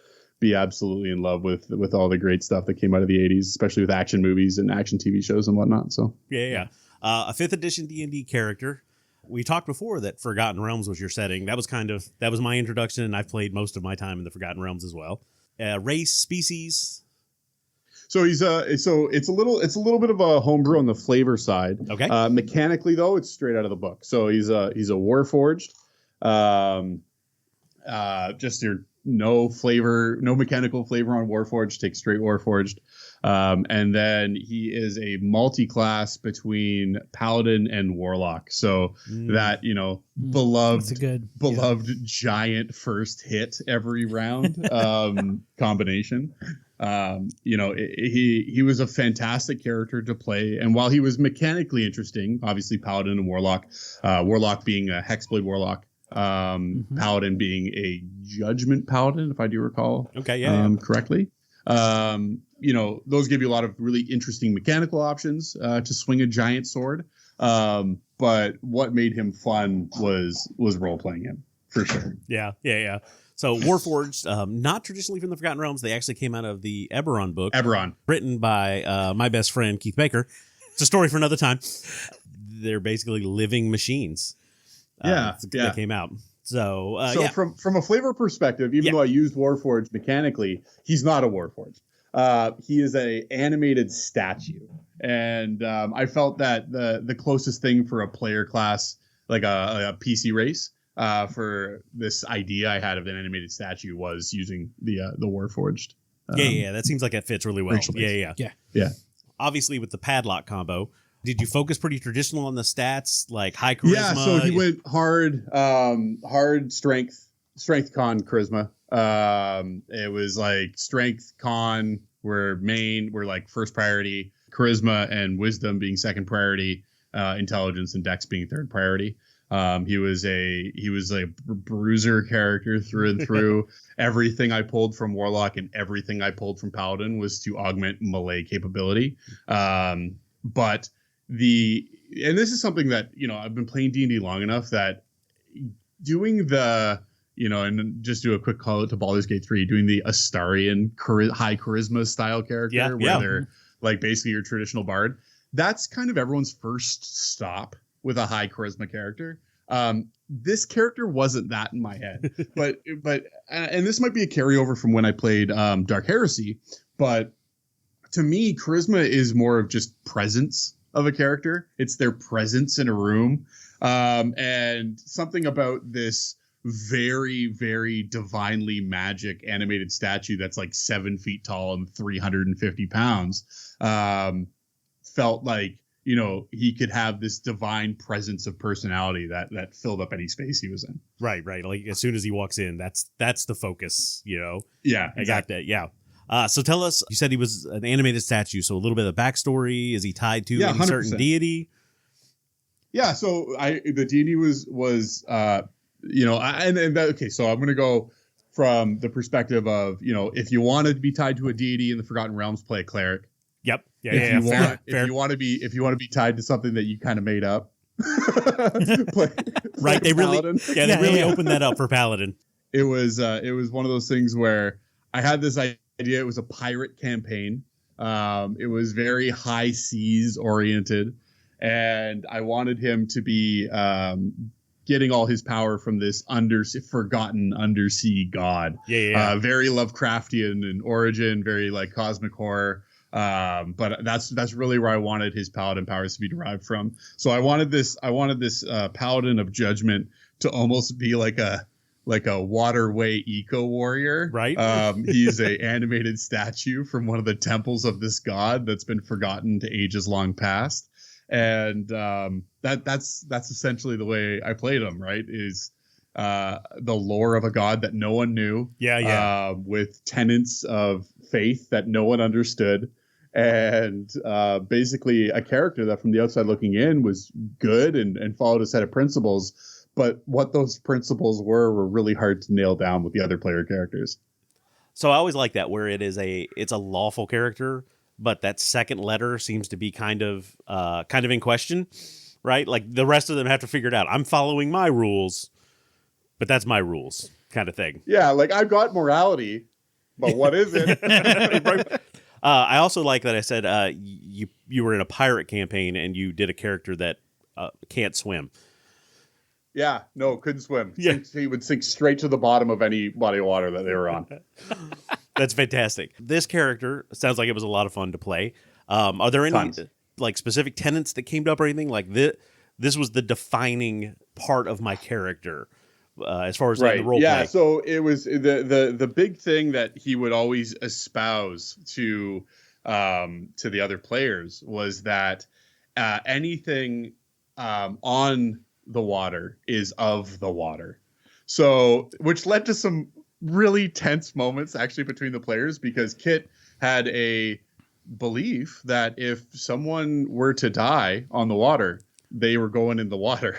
be absolutely in love with all the great stuff that came out of the 80s, especially with action movies and action TV shows and whatnot. So Yeah. A 5th edition D&D character. We talked before that Forgotten Realms was your setting. That was my introduction, and I've played most of my time in the Forgotten Realms as well. Race, species. So it's a little bit of a homebrew on the flavor side. Okay. Mechanically though, it's straight out of the book. So he's a warforged. Just your no mechanical flavor on warforged. Take straight warforged. And then he is a multi-class between paladin and warlock. So that beloved giant first hit every round combination. He was a fantastic character to play, and while he was mechanically interesting, obviously paladin and warlock being a hexblade warlock, paladin being a judgment paladin, if I do recall correctly. Those give you a lot of really interesting mechanical options to swing a giant sword. But what made him fun was role playing him for sure. Yeah. So Warforged, not traditionally from the Forgotten Realms. They actually came out of the Eberron book. Written by my best friend, Keith Baker. It's a story for another time. They're basically living machines. That came out. So from a flavor perspective, even though I used Warforged mechanically, he's not a Warforged. He is a animated statue. And I felt that the closest thing for a player class, like a PC race, for this idea I had of an animated statue was using the Warforged. That seems like it fits really well. Yeah. Obviously, with the Padlock combo, did you focus pretty traditional on the stats, like high charisma? Yeah, so he went hard strength con charisma. It was like strength con were like first priority, charisma and wisdom being second priority, intelligence and dex being third priority. He was a bruiser character through and through. Everything I pulled from Warlock and everything I pulled from Paladin was to augment melee capability. But and this is something that, I've been playing D&D long enough that doing and just do a quick call out to Baldur's Gate 3, doing the Astarian high charisma style character where they're like basically your traditional bard. That's kind of everyone's first stop with a high charisma character. This character wasn't that in my head, but and this might be a carryover from when I played Dark Heresy, but to me, charisma is more of just presence of a character. It's their presence in a room. And something about this very, very divinely magic animated statue that's like 7 feet tall and 350 pounds felt like, he could have this divine presence of personality that filled up any space he was in. Right. Like as soon as he walks in, that's the focus, Yeah, exactly. I got that. Yeah. So tell us, you said he was an animated statue, so a little bit of backstory. Is he tied to any 100%. Certain deity? Yeah, so the deity was okay, so I'm going to go from the perspective of, if you want to be tied to a deity in the Forgotten Realms, play a cleric. Yep. Fair. If you want to be tied to something that you kind of made up. Right, they really opened that up for Paladin. It was one of those things where I had this idea. It was a pirate campaign. It was very high seas oriented, and I wanted him to be getting all his power from this forgotten undersea god. Very Lovecraftian in origin, very like cosmic horror. But that's really where I wanted his paladin powers to be derived from. So I wanted this paladin of judgment to almost be like a waterway eco warrior. Right. He's a animated statue from one of the temples of this god that's been forgotten to ages long past. And that's essentially the way I played him, right? Is the lore of a god that no one knew. With tenets of faith that no one understood. And basically a character that from the outside looking in was good and followed a set of principles. But what those principles were really hard to nail down with the other player characters. So I always like that where it's a lawful character, but that second letter seems to be kind of in question, right? Like the rest of them have to figure it out. I'm following my rules, but that's my rules, kind of thing. Yeah, like I've got morality, but what is it? I also like that I said you were in a pirate campaign and you did a character that can't swim. Yeah, no, couldn't swim. Yeah. He would sink straight to the bottom of any body of water that they were on. That's fantastic. This character sounds like it was a lot of fun to play. Are there any Tons. like specific tenets that came up or anything like this was the defining part of my character as far as like, the role yeah, play? so it was the big thing that he would always espouse to the other players was that anything on the water is of the water. So, which led to some really tense moments actually between the players, because Kit had a belief that if someone were to die on the water, they were going in the water.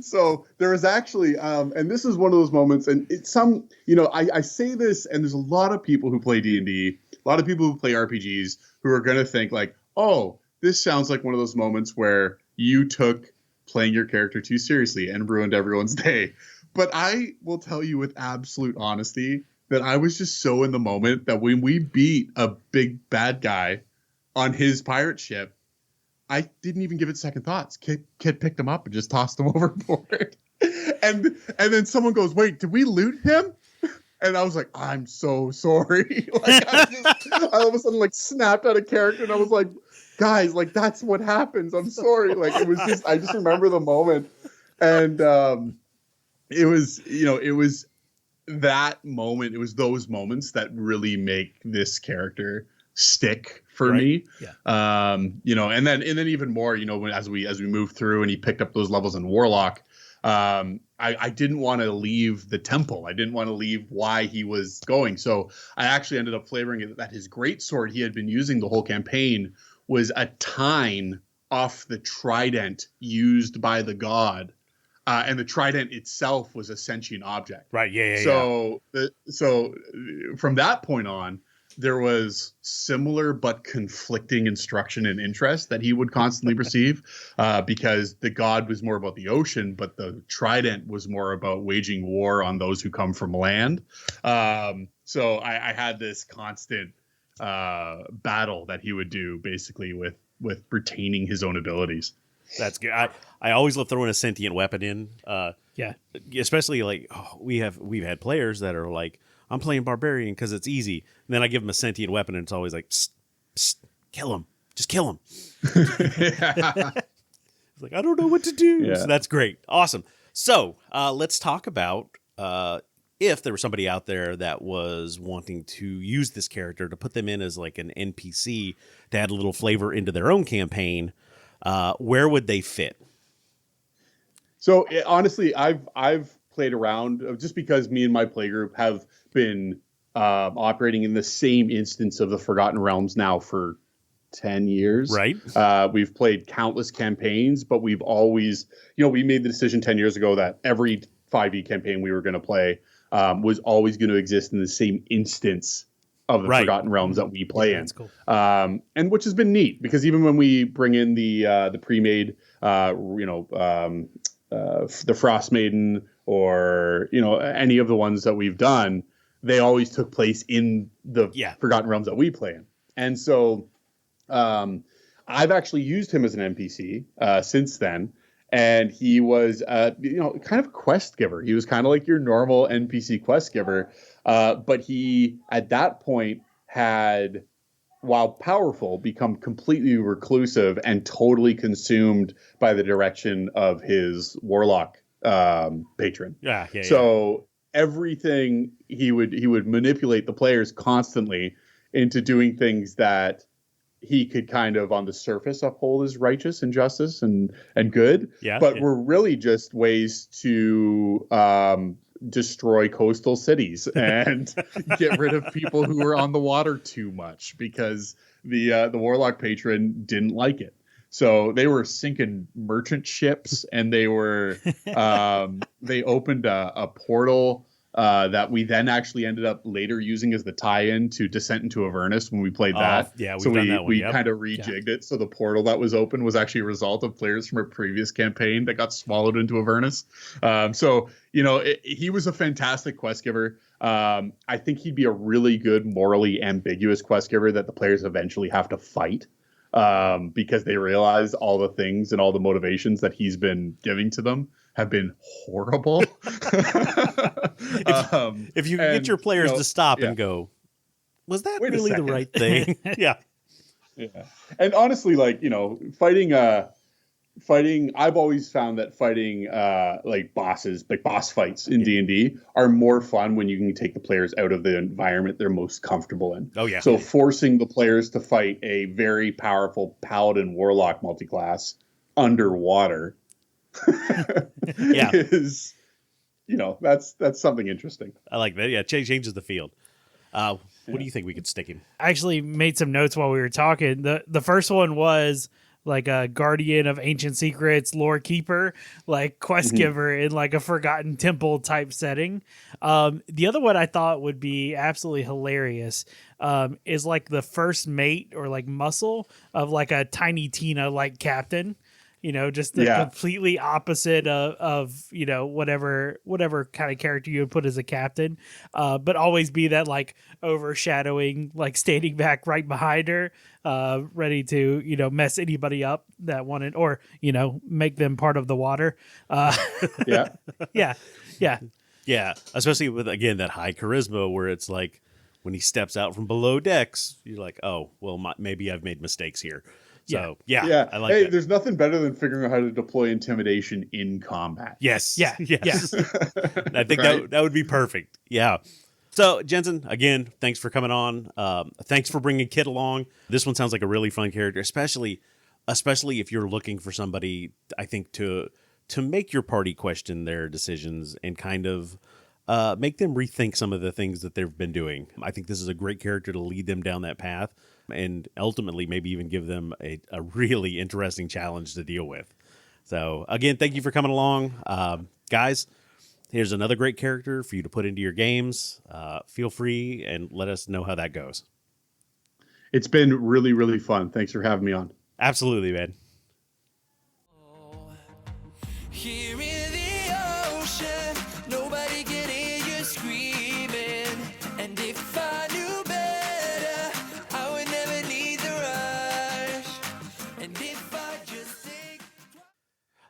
So there was actually, and this is one of those moments, and it's some, I say this, and there's a lot of people who play D&D, a lot of people who play RPGs who are going to think like, oh, this sounds like one of those moments where you took playing your character too seriously and ruined everyone's day. But I will tell you with absolute honesty that I was just so in the moment that when we beat a big bad guy on his pirate ship, I didn't even give it second thoughts. Kit picked him up and just tossed him overboard. and then someone goes, wait, did we loot him? And I was like, I'm so sorry. Like I all of a sudden like snapped out of character, and I was like, guys, like that's what happens. I'm sorry. Like it was just, I just remember the moment. And it was that moment. It was those moments that really make this character stick for me. Yeah. And then even more, as we moved through and he picked up those levels in Warlock, I didn't want to leave the temple. I didn't want to leave why he was going. So I actually ended up flavoring it that his greatsword he had been using the whole campaign was a tine off the trident used by the god. And the trident itself was a sentient object. Right. Yeah. So from that point on, there was similar but conflicting instruction and interest that he would constantly receive, because the god was more about the ocean, but the trident was more about waging war on those who come from land. So I had this constant battle that he would do basically with retaining his own abilities. That's good. I always love throwing a sentient weapon in. Yeah. Especially like we've had players that are like, I'm playing barbarian because it's easy. And then I give them a sentient weapon and it's always like, psst, psst, kill him. Just kill him. It's like, I don't know what to do. Yeah. So that's great. Awesome. So let's talk about if there was somebody out there that was wanting to use this character to put them in as like an NPC to add a little flavor into their own campaign, where would they fit? So honestly, I've played around just because me and my playgroup have been operating in the same instance of the Forgotten Realms now for 10 years. Right. We've played countless campaigns, but we've always, we made the decision 10 years ago that every 5e campaign we were going to play was always going to exist in the same instance of the Forgotten Realms that we play in. That's cool. And which has been neat, because even when we bring in the pre-made, the Frost Maiden or, any of the ones that we've done, they always took place in the Forgotten Realms that we play in. And so I've actually used him as an NPC since then. And he was, kind of quest giver. He was kind of like your normal NPC quest giver. But he, at that point, had, while powerful, become completely reclusive and totally consumed by the direction of his warlock patron. So everything he would manipulate the players constantly into doing things that he could kind of on the surface uphold as righteous and justice and good, but were really just ways to destroy coastal cities and get rid of people who were on the water too much, because the warlock patron didn't like it. So they were sinking merchant ships, and they were they opened a portal that we then actually ended up later using as the tie-in to Descent into Avernus when we played that. Yeah, we've so done that one. We Yep. kind of rejigged it. So the portal that was open was actually a result of players from a previous campaign that got swallowed into Avernus. So, he was a fantastic quest giver. I think he'd be a really good, morally ambiguous quest giver that the players eventually have to fight. Because they realize all the things and all the motivations that he's been giving to them have been horrible. If you can get your players to stop and go, was that really the right thing? Yeah. And honestly, fighting, I've always found that fighting bosses, like boss fights in D&D are more fun when you can take the players out of the environment they're most comfortable in. Oh, yeah. So forcing the players to fight a very powerful paladin warlock multiclass underwater is, that's something interesting. I like that. Yeah, changes the field. What do you think we could stick him? I actually made some notes while we were talking. The first one was like a guardian of ancient secrets, lore keeper, like quest giver in like a forgotten temple type setting. The other one I thought would be absolutely hilarious is like the first mate or like muscle of like a Tiny Tina like captain. Just the completely opposite of whatever kind of character you would put as a captain, but always be that like overshadowing, like standing back right behind her, ready to, mess anybody up that wanted, or, make them part of the water. Yeah. Especially with, again, that high charisma where it's like when he steps out from below decks, you're like, oh, well, maybe I've made mistakes here. So, I like that. There's nothing better than figuring out how to deploy intimidation in combat. Yes. Yeah. I think that would be perfect. Yeah. So, Gensen, again, thanks for coming on. Thanks for bringing Kit along. This one sounds like a really fun character, especially if you're looking for somebody, I think, to make your party question their decisions and kind of make them rethink some of the things that they've been doing. I think this is a great character to lead them down that path and ultimately maybe even give them a really interesting challenge to deal with. So, again, thank you for coming along. Guys, here's another great character for you to put into your games. Feel free and let us know how that goes. It's been really, really fun. Thanks for having me on. Absolutely, man. Here in the ocean, nobody can hear you screaming. And if I knew better, I would never need the rush. And if I just think...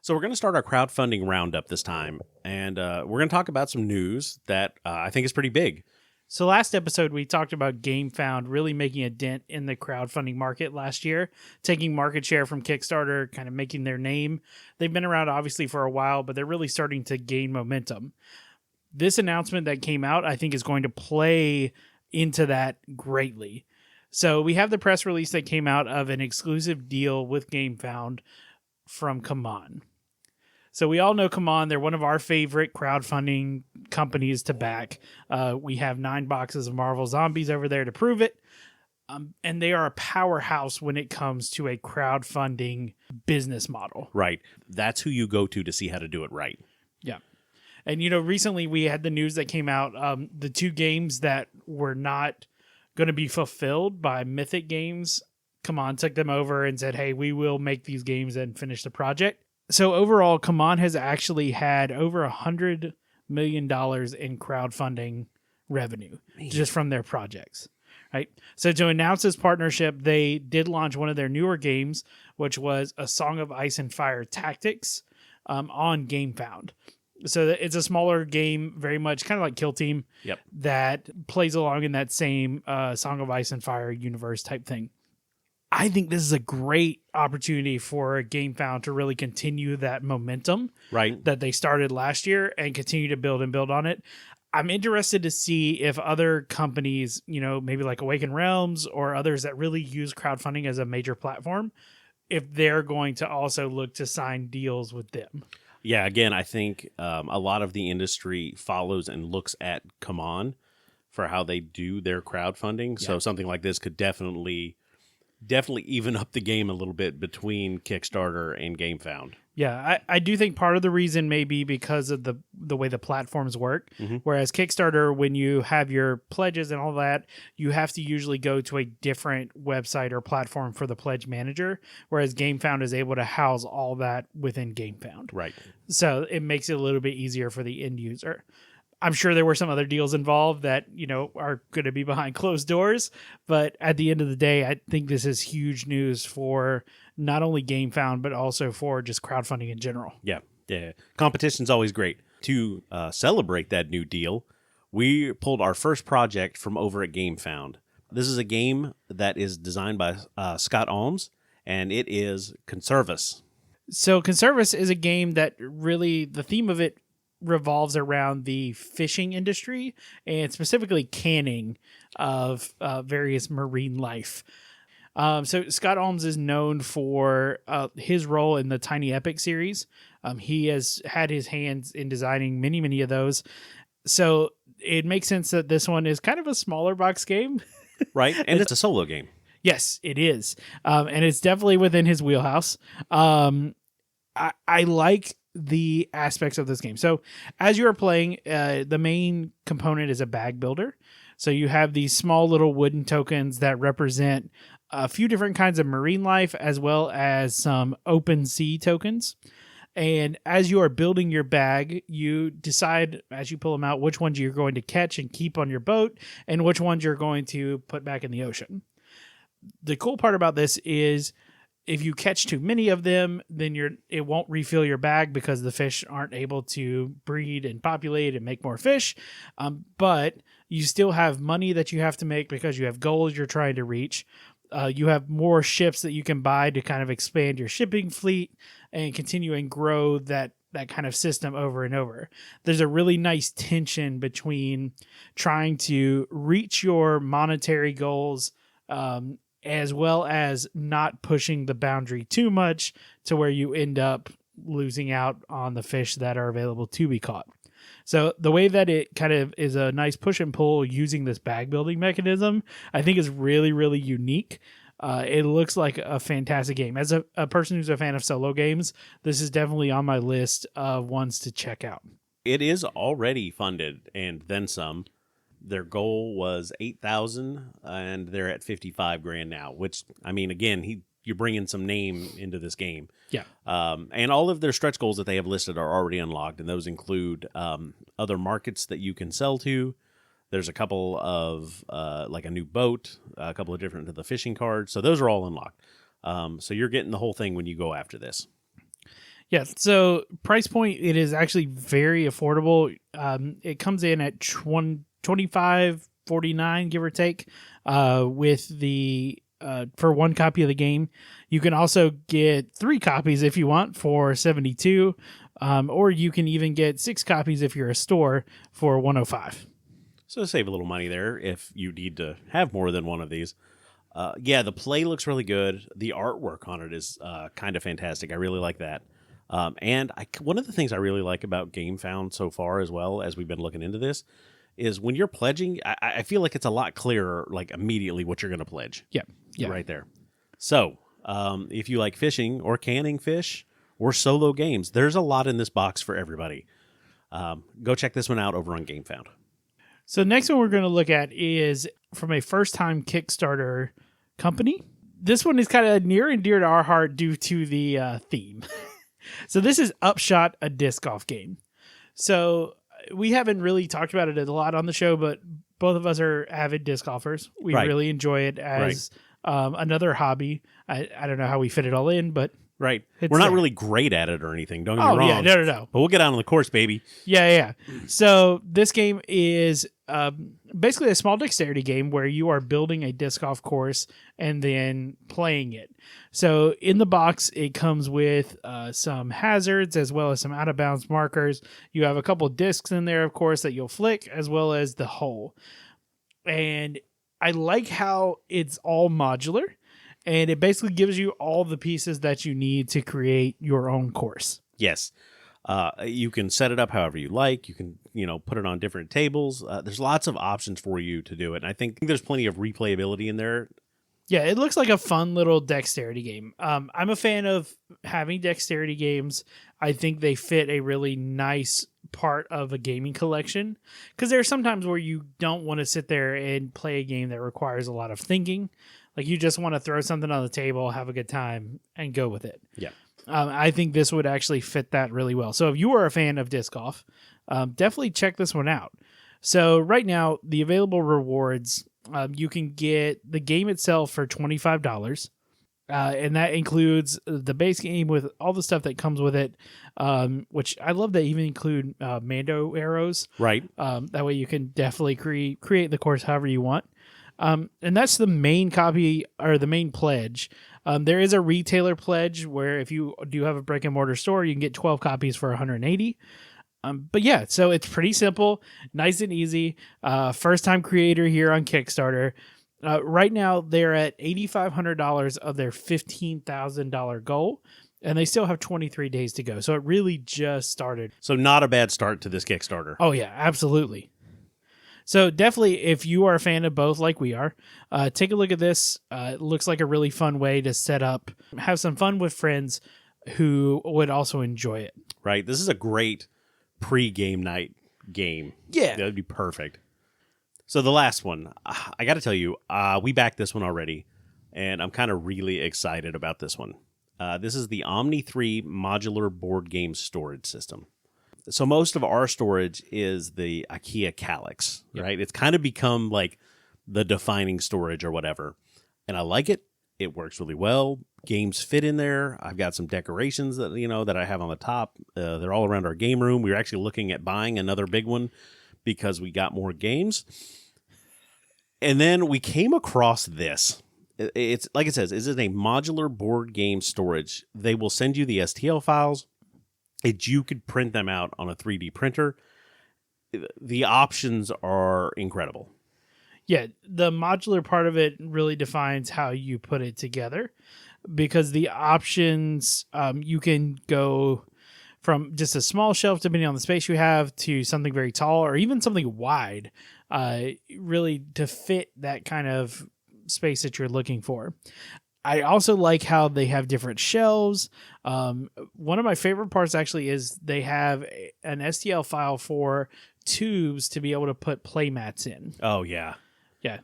So we're going to start our crowdfunding roundup this time. And we're going to talk about some news that I think is pretty big. So last episode, we talked about GameFound really making a dent in the crowdfunding market last year, taking market share from Kickstarter, kind of making their name. They've been around obviously for a while, but they're really starting to gain momentum. This announcement that came out, I think, is going to play into that greatly. So we have the press release that came out of an exclusive deal with GameFound from CMON. So we all know CMON. They're one of our favorite crowdfunding companies to back. We have 9 boxes of Marvel Zombies over there to prove it. And they are a powerhouse when it comes to a crowdfunding business model. Right. That's who you go to see how to do it right. Yeah. And, recently we had the news that came out. The 2 games that were not going to be fulfilled by Mythic Games, CMON took them over and said, hey, we will make these games and finish the project. So overall, CMON has actually had over $100 million in crowdfunding revenue just from their projects, right? So to announce this partnership, they did launch one of their newer games, which was A Song of Ice and Fire Tactics on GameFound. So it's a smaller game, very much kind of like Kill Team, that plays along in that same Song of Ice and Fire universe type thing. I think this is a great opportunity for GameFound to really continue that momentum that they started last year and continue to build on it. I'm interested to see if other companies, maybe like Awaken Realms or others that really use crowdfunding as a major platform, if they're going to also look to sign deals with them. Yeah, again, I think a lot of the industry follows and looks at CMON for how they do their crowdfunding. So something like this could definitely even up the game a little bit between Kickstarter and GameFound. Yeah, I do think part of the reason may be because of the way the platforms work. Whereas Kickstarter, when you have your pledges and all that, you have to usually go to a different website or platform for the pledge manager. Whereas GameFound is able to house all that within GameFound. Right. So it makes it a little bit easier for the end user. I'm sure there were some other deals involved that, are going to be behind closed doors. But at the end of the day, I think this is huge news for not only GameFound, but also for just crowdfunding in general. Yeah. Competition's always great. To celebrate that new deal, we pulled our first project from over at GameFound. This is a game that is designed by Scott Alms, and it is Conservus. So Conservus is a game that really, the theme of it revolves around the fishing industry and specifically canning of various marine life. So Scott Alms is known for his role in the Tiny Epic series. He has had his hands in designing many, many of those. So it makes sense that this one is kind of a smaller box game. Right. And it's a solo game. Yes, it is. And it's definitely within his wheelhouse. I like the aspects of this game. So as you are playing, the main component is a bag builder. So you have these small little wooden tokens that represent a few different kinds of marine life, as well as some open sea tokens. And as you are building your bag, you decide as you pull them out which ones you're going to catch and keep on your boat and which ones you're going to put back in the ocean. The cool part about this is if you catch too many of them, then it won't refill your bag because the fish aren't able to breed and populate and make more fish. But you still have money that you have to make because you have goals you're trying to reach. You have more ships that you can buy to kind of expand your shipping fleet and continue and grow that kind of system over and over. There's a really nice tension between trying to reach your monetary goals, as well as not pushing the boundary too much to where you end up losing out on the fish that are available to be caught. So the way that it kind of is a nice push and pull using this bag building mechanism, I think is really, really unique. It looks like a fantastic game. As a person who's a fan of solo games, this is definitely on my list of ones to check out. It is already funded and then some. Their goal was 8,000 and they're at 55 grand now, which, I mean, again, you bring in some name into this game. Yeah. And all of their stretch goals that they have listed are already unlocked, and those include other markets that you can sell to. There's a couple of, like a new boat, a couple of different of the fishing cards. So those are all unlocked. So you're getting the whole thing when you go after this. Yeah, so price point, it is actually very affordable. It comes in at $25.49, give or take, with the for one copy of the game. You can also get 3 copies if you want for $72, or you can even get 6 copies if you're a store for $105. So save a little money there if you need to have more than one of these. Yeah, the play looks really good. The artwork on it is kind of fantastic. I really like that. And one of the things I really like about GameFound so far, as well as we've been looking into this, is when you're pledging, I feel like it's a lot clearer, like immediately what you're going to pledge. Yeah. Right there. So if you like fishing or canning fish or solo games, there's a lot in this box for everybody. Go check this one out over on GameFound. So next one we're going to look at is from a first-time Kickstarter company. This one is kind of near and dear to our heart due to the theme. So this is Upshot, a disc golf game. So we haven't really talked about it a lot on the show, but both of us are avid disc golfers. We really enjoy it as another hobby. I don't know how we fit it all in, but right. We're not really great at it or anything. Don't get me wrong. Yeah, no. But we'll get out on the course, baby. Yeah. So this game is basically a small dexterity game where you are building a disc golf course and then playing it. So in the box, it comes with some hazards as well as some out of bounds markers. You have a couple discs in there, of course, that you'll flick, as well as the hole. And I like how it's all modular, and it basically gives you all the pieces that you need to create your own course. Yes. You can set it up however you like. You can, put it on different tables. There's lots of options for you to do it. And I think there's plenty of replayability in there. Yeah, it looks like a fun little dexterity game. I'm a fan of having dexterity games. I think they fit a really nice part of a gaming collection because there are some times where you don't want to sit there and play a game that requires a lot of thinking. Like you just want to throw something on the table, have a good time, and go with it. Yeah. I think this would actually fit that really well. So if you are a fan of disc golf, definitely check this one out. So right now, the available rewards, you can get the game itself for $25. And that includes the base game with all the stuff that comes with it, which I love. They even include Mando arrows. Right. That way you can definitely create the course however you want. And that's the main copy or the main pledge. There is a retailer pledge where if you do have a brick and mortar store, you can get 12 copies for 180. But yeah, so it's pretty simple, nice and easy. First time creator here on Kickstarter. Right now, they're at $8,500 of their $15,000 goal, and they still have 23 days to go. So it really just started. So not a bad start to this Kickstarter. Oh, yeah, absolutely. So definitely, if you are a fan of both like we are, take a look at this. It looks like a really fun way to set up, have some fun with friends who would also enjoy it. Right. This is a great pre-game night game. Yeah. That would be perfect. So the last one, I got to tell you, we backed this one already, and I'm kind of really excited about this one. This is the Omni 3 modular board game storage system. So most of our storage is the IKEA Kallax, right? It's kind of become like the defining storage or whatever. And I like it. It works really well. Games fit in there. I've got some decorations that, that I have on the top. They're all around our game room. We were actually looking at buying another big one because we got more games. And then we came across this. It's like it says, this is a modular board game storage. They will send you the STL files. You could print them out on a 3D printer. The options are incredible. Yeah, the modular part of it really defines how you put it together because the options, you can go from just a small shelf, depending on the space you have, to something very tall or even something wide, really to fit that kind of space that you're looking for. I also like how they have different shelves. One of my favorite parts actually is they have an STL file for tubes to be able to put play mats in. Oh, yeah. Yeah,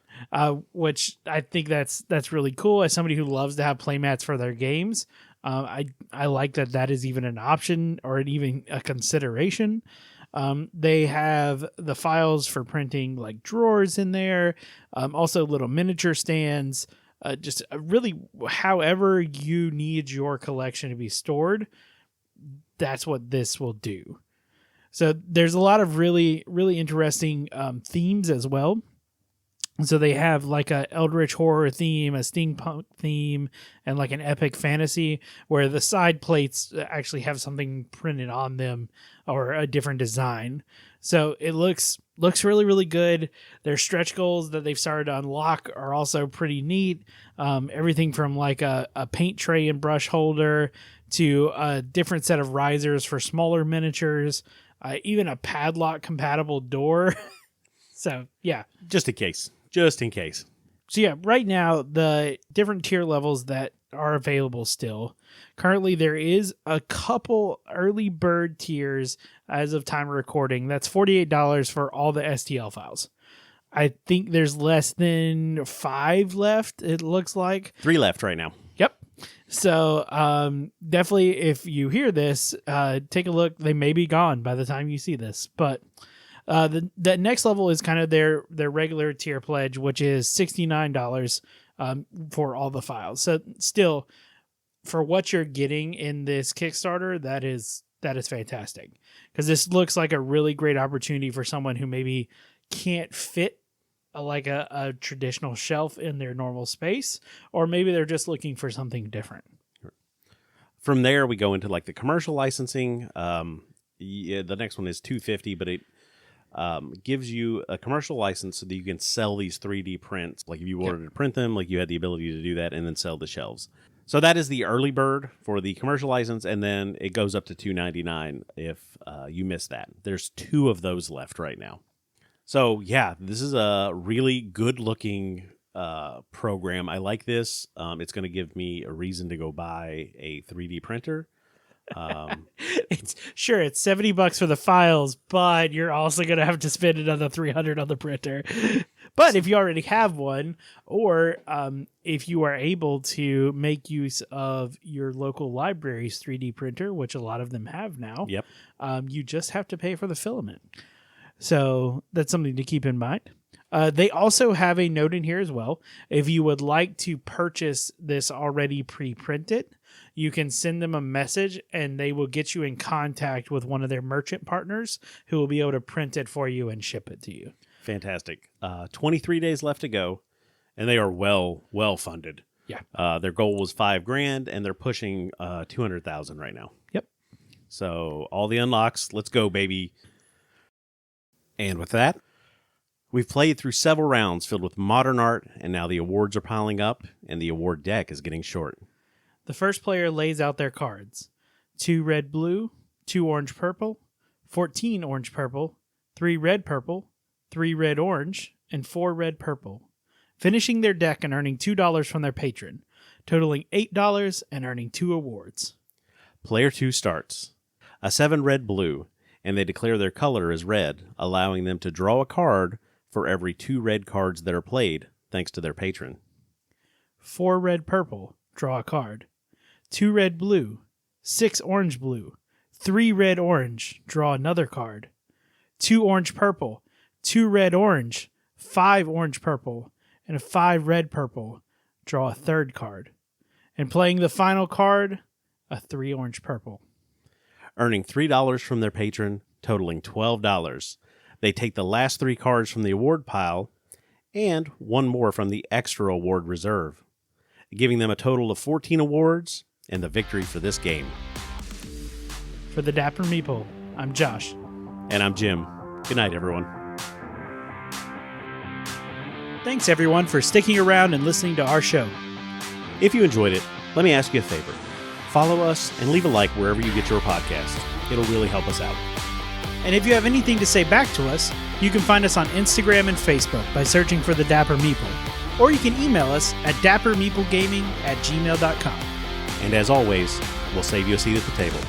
which I think that's really cool. As somebody who loves to have play mats for their games, I like that is even an option or even a consideration. They have the files for printing like drawers in there, also little miniature stands. Just really however you need your collection to be stored, that's what this will do. So there's a lot of really, really interesting themes as well. So they have like a eldritch horror theme, a steampunk theme, and like an epic fantasy where the side plates actually have something printed on them or a different design. So it looks really, really good. Their stretch goals that they've started to unlock are also pretty neat. Everything from like a paint tray and brush holder to a different set of risers for smaller miniatures, even a padlock compatible door. So yeah. Just in case. So yeah, right now, the different tier levels that are available still. Currently, there is a couple early bird tiers as of time of recording. That's $48 for all the STL files. I think there's less than 5 left, it looks like. 3 left right now. Yep. So definitely, if you hear this, take a look. They may be gone by the time you see this, but... The next level is kind of their regular tier pledge, which is $69 for all the files. So still, for what you're getting in this Kickstarter, that is fantastic because this looks like a really great opportunity for someone who maybe can't fit a traditional shelf in their normal space, or maybe they're just looking for something different. From there, we go into like the commercial licensing. The next one is $250, but it gives you a commercial license so that you can sell these 3D prints. Like if you wanted to print them, like you had the ability to do that and then sell the shelves. So that is the early bird for the commercial license, and then it goes up to $299 if you miss that. There's 2 of those left right now. So yeah, this is a really good looking program. I like this. It's going to give me a reason to go buy a 3D printer. It's $70 for the files, but you're also going to have to spend another $300 on the printer. But if you already have one, or if you are able to make use of your local library's 3D printer, which a lot of them have now, Yep. You just have to pay for the filament. So that's something to keep in mind. They also have a note in here as well. If you would like to purchase this already pre-printed, you can send them a message and they will get you in contact with one of their merchant partners who will be able to print it for you and ship it to you. Fantastic. 23 days left to go, and they are well funded. Yeah. Their goal was $5,000, and they're pushing 200,000 right now. Yep. So all the unlocks, let's go, baby. And with that, we've played through several rounds filled with modern art, and now the awards are piling up, and the award deck is getting short. The first player lays out their cards. 2 red blue, 2 orange purple, 14 orange purple, 3 red purple, 3 red orange, and 4 red purple, finishing their deck and earning $2 from their patron, totaling $8 and earning 2 awards. Player 2 starts. A 7 red blue, and they declare their color as red, allowing them to draw a card for every 2 red cards that are played, thanks to their patron. 4 red purple, draw a card. 2 red blue, 6 orange blue, 3 red orange, draw another card. 2 orange purple, 2 red orange, 5 orange purple, and a 5 red purple, draw a third card. And playing the final card, a 3 orange purple. Earning $3 from their patron, totaling $12. They take the last 3 cards from the award pile and 1 more from the extra award reserve, giving them a total of 14 awards and the victory for this game. For the Dapper Meeple, I'm Josh. And I'm Jim. Good night, everyone. Thanks, everyone, for sticking around and listening to our show. If you enjoyed it, let me ask you a favor. Follow us and leave a like wherever you get your podcast. It'll really help us out. And if you have anything to say back to us, you can find us on Instagram and Facebook by searching for the Dapper Meeple. Or you can email us at dappermeeplegaming@gmail.com. And as always, we'll save you a seat at the table.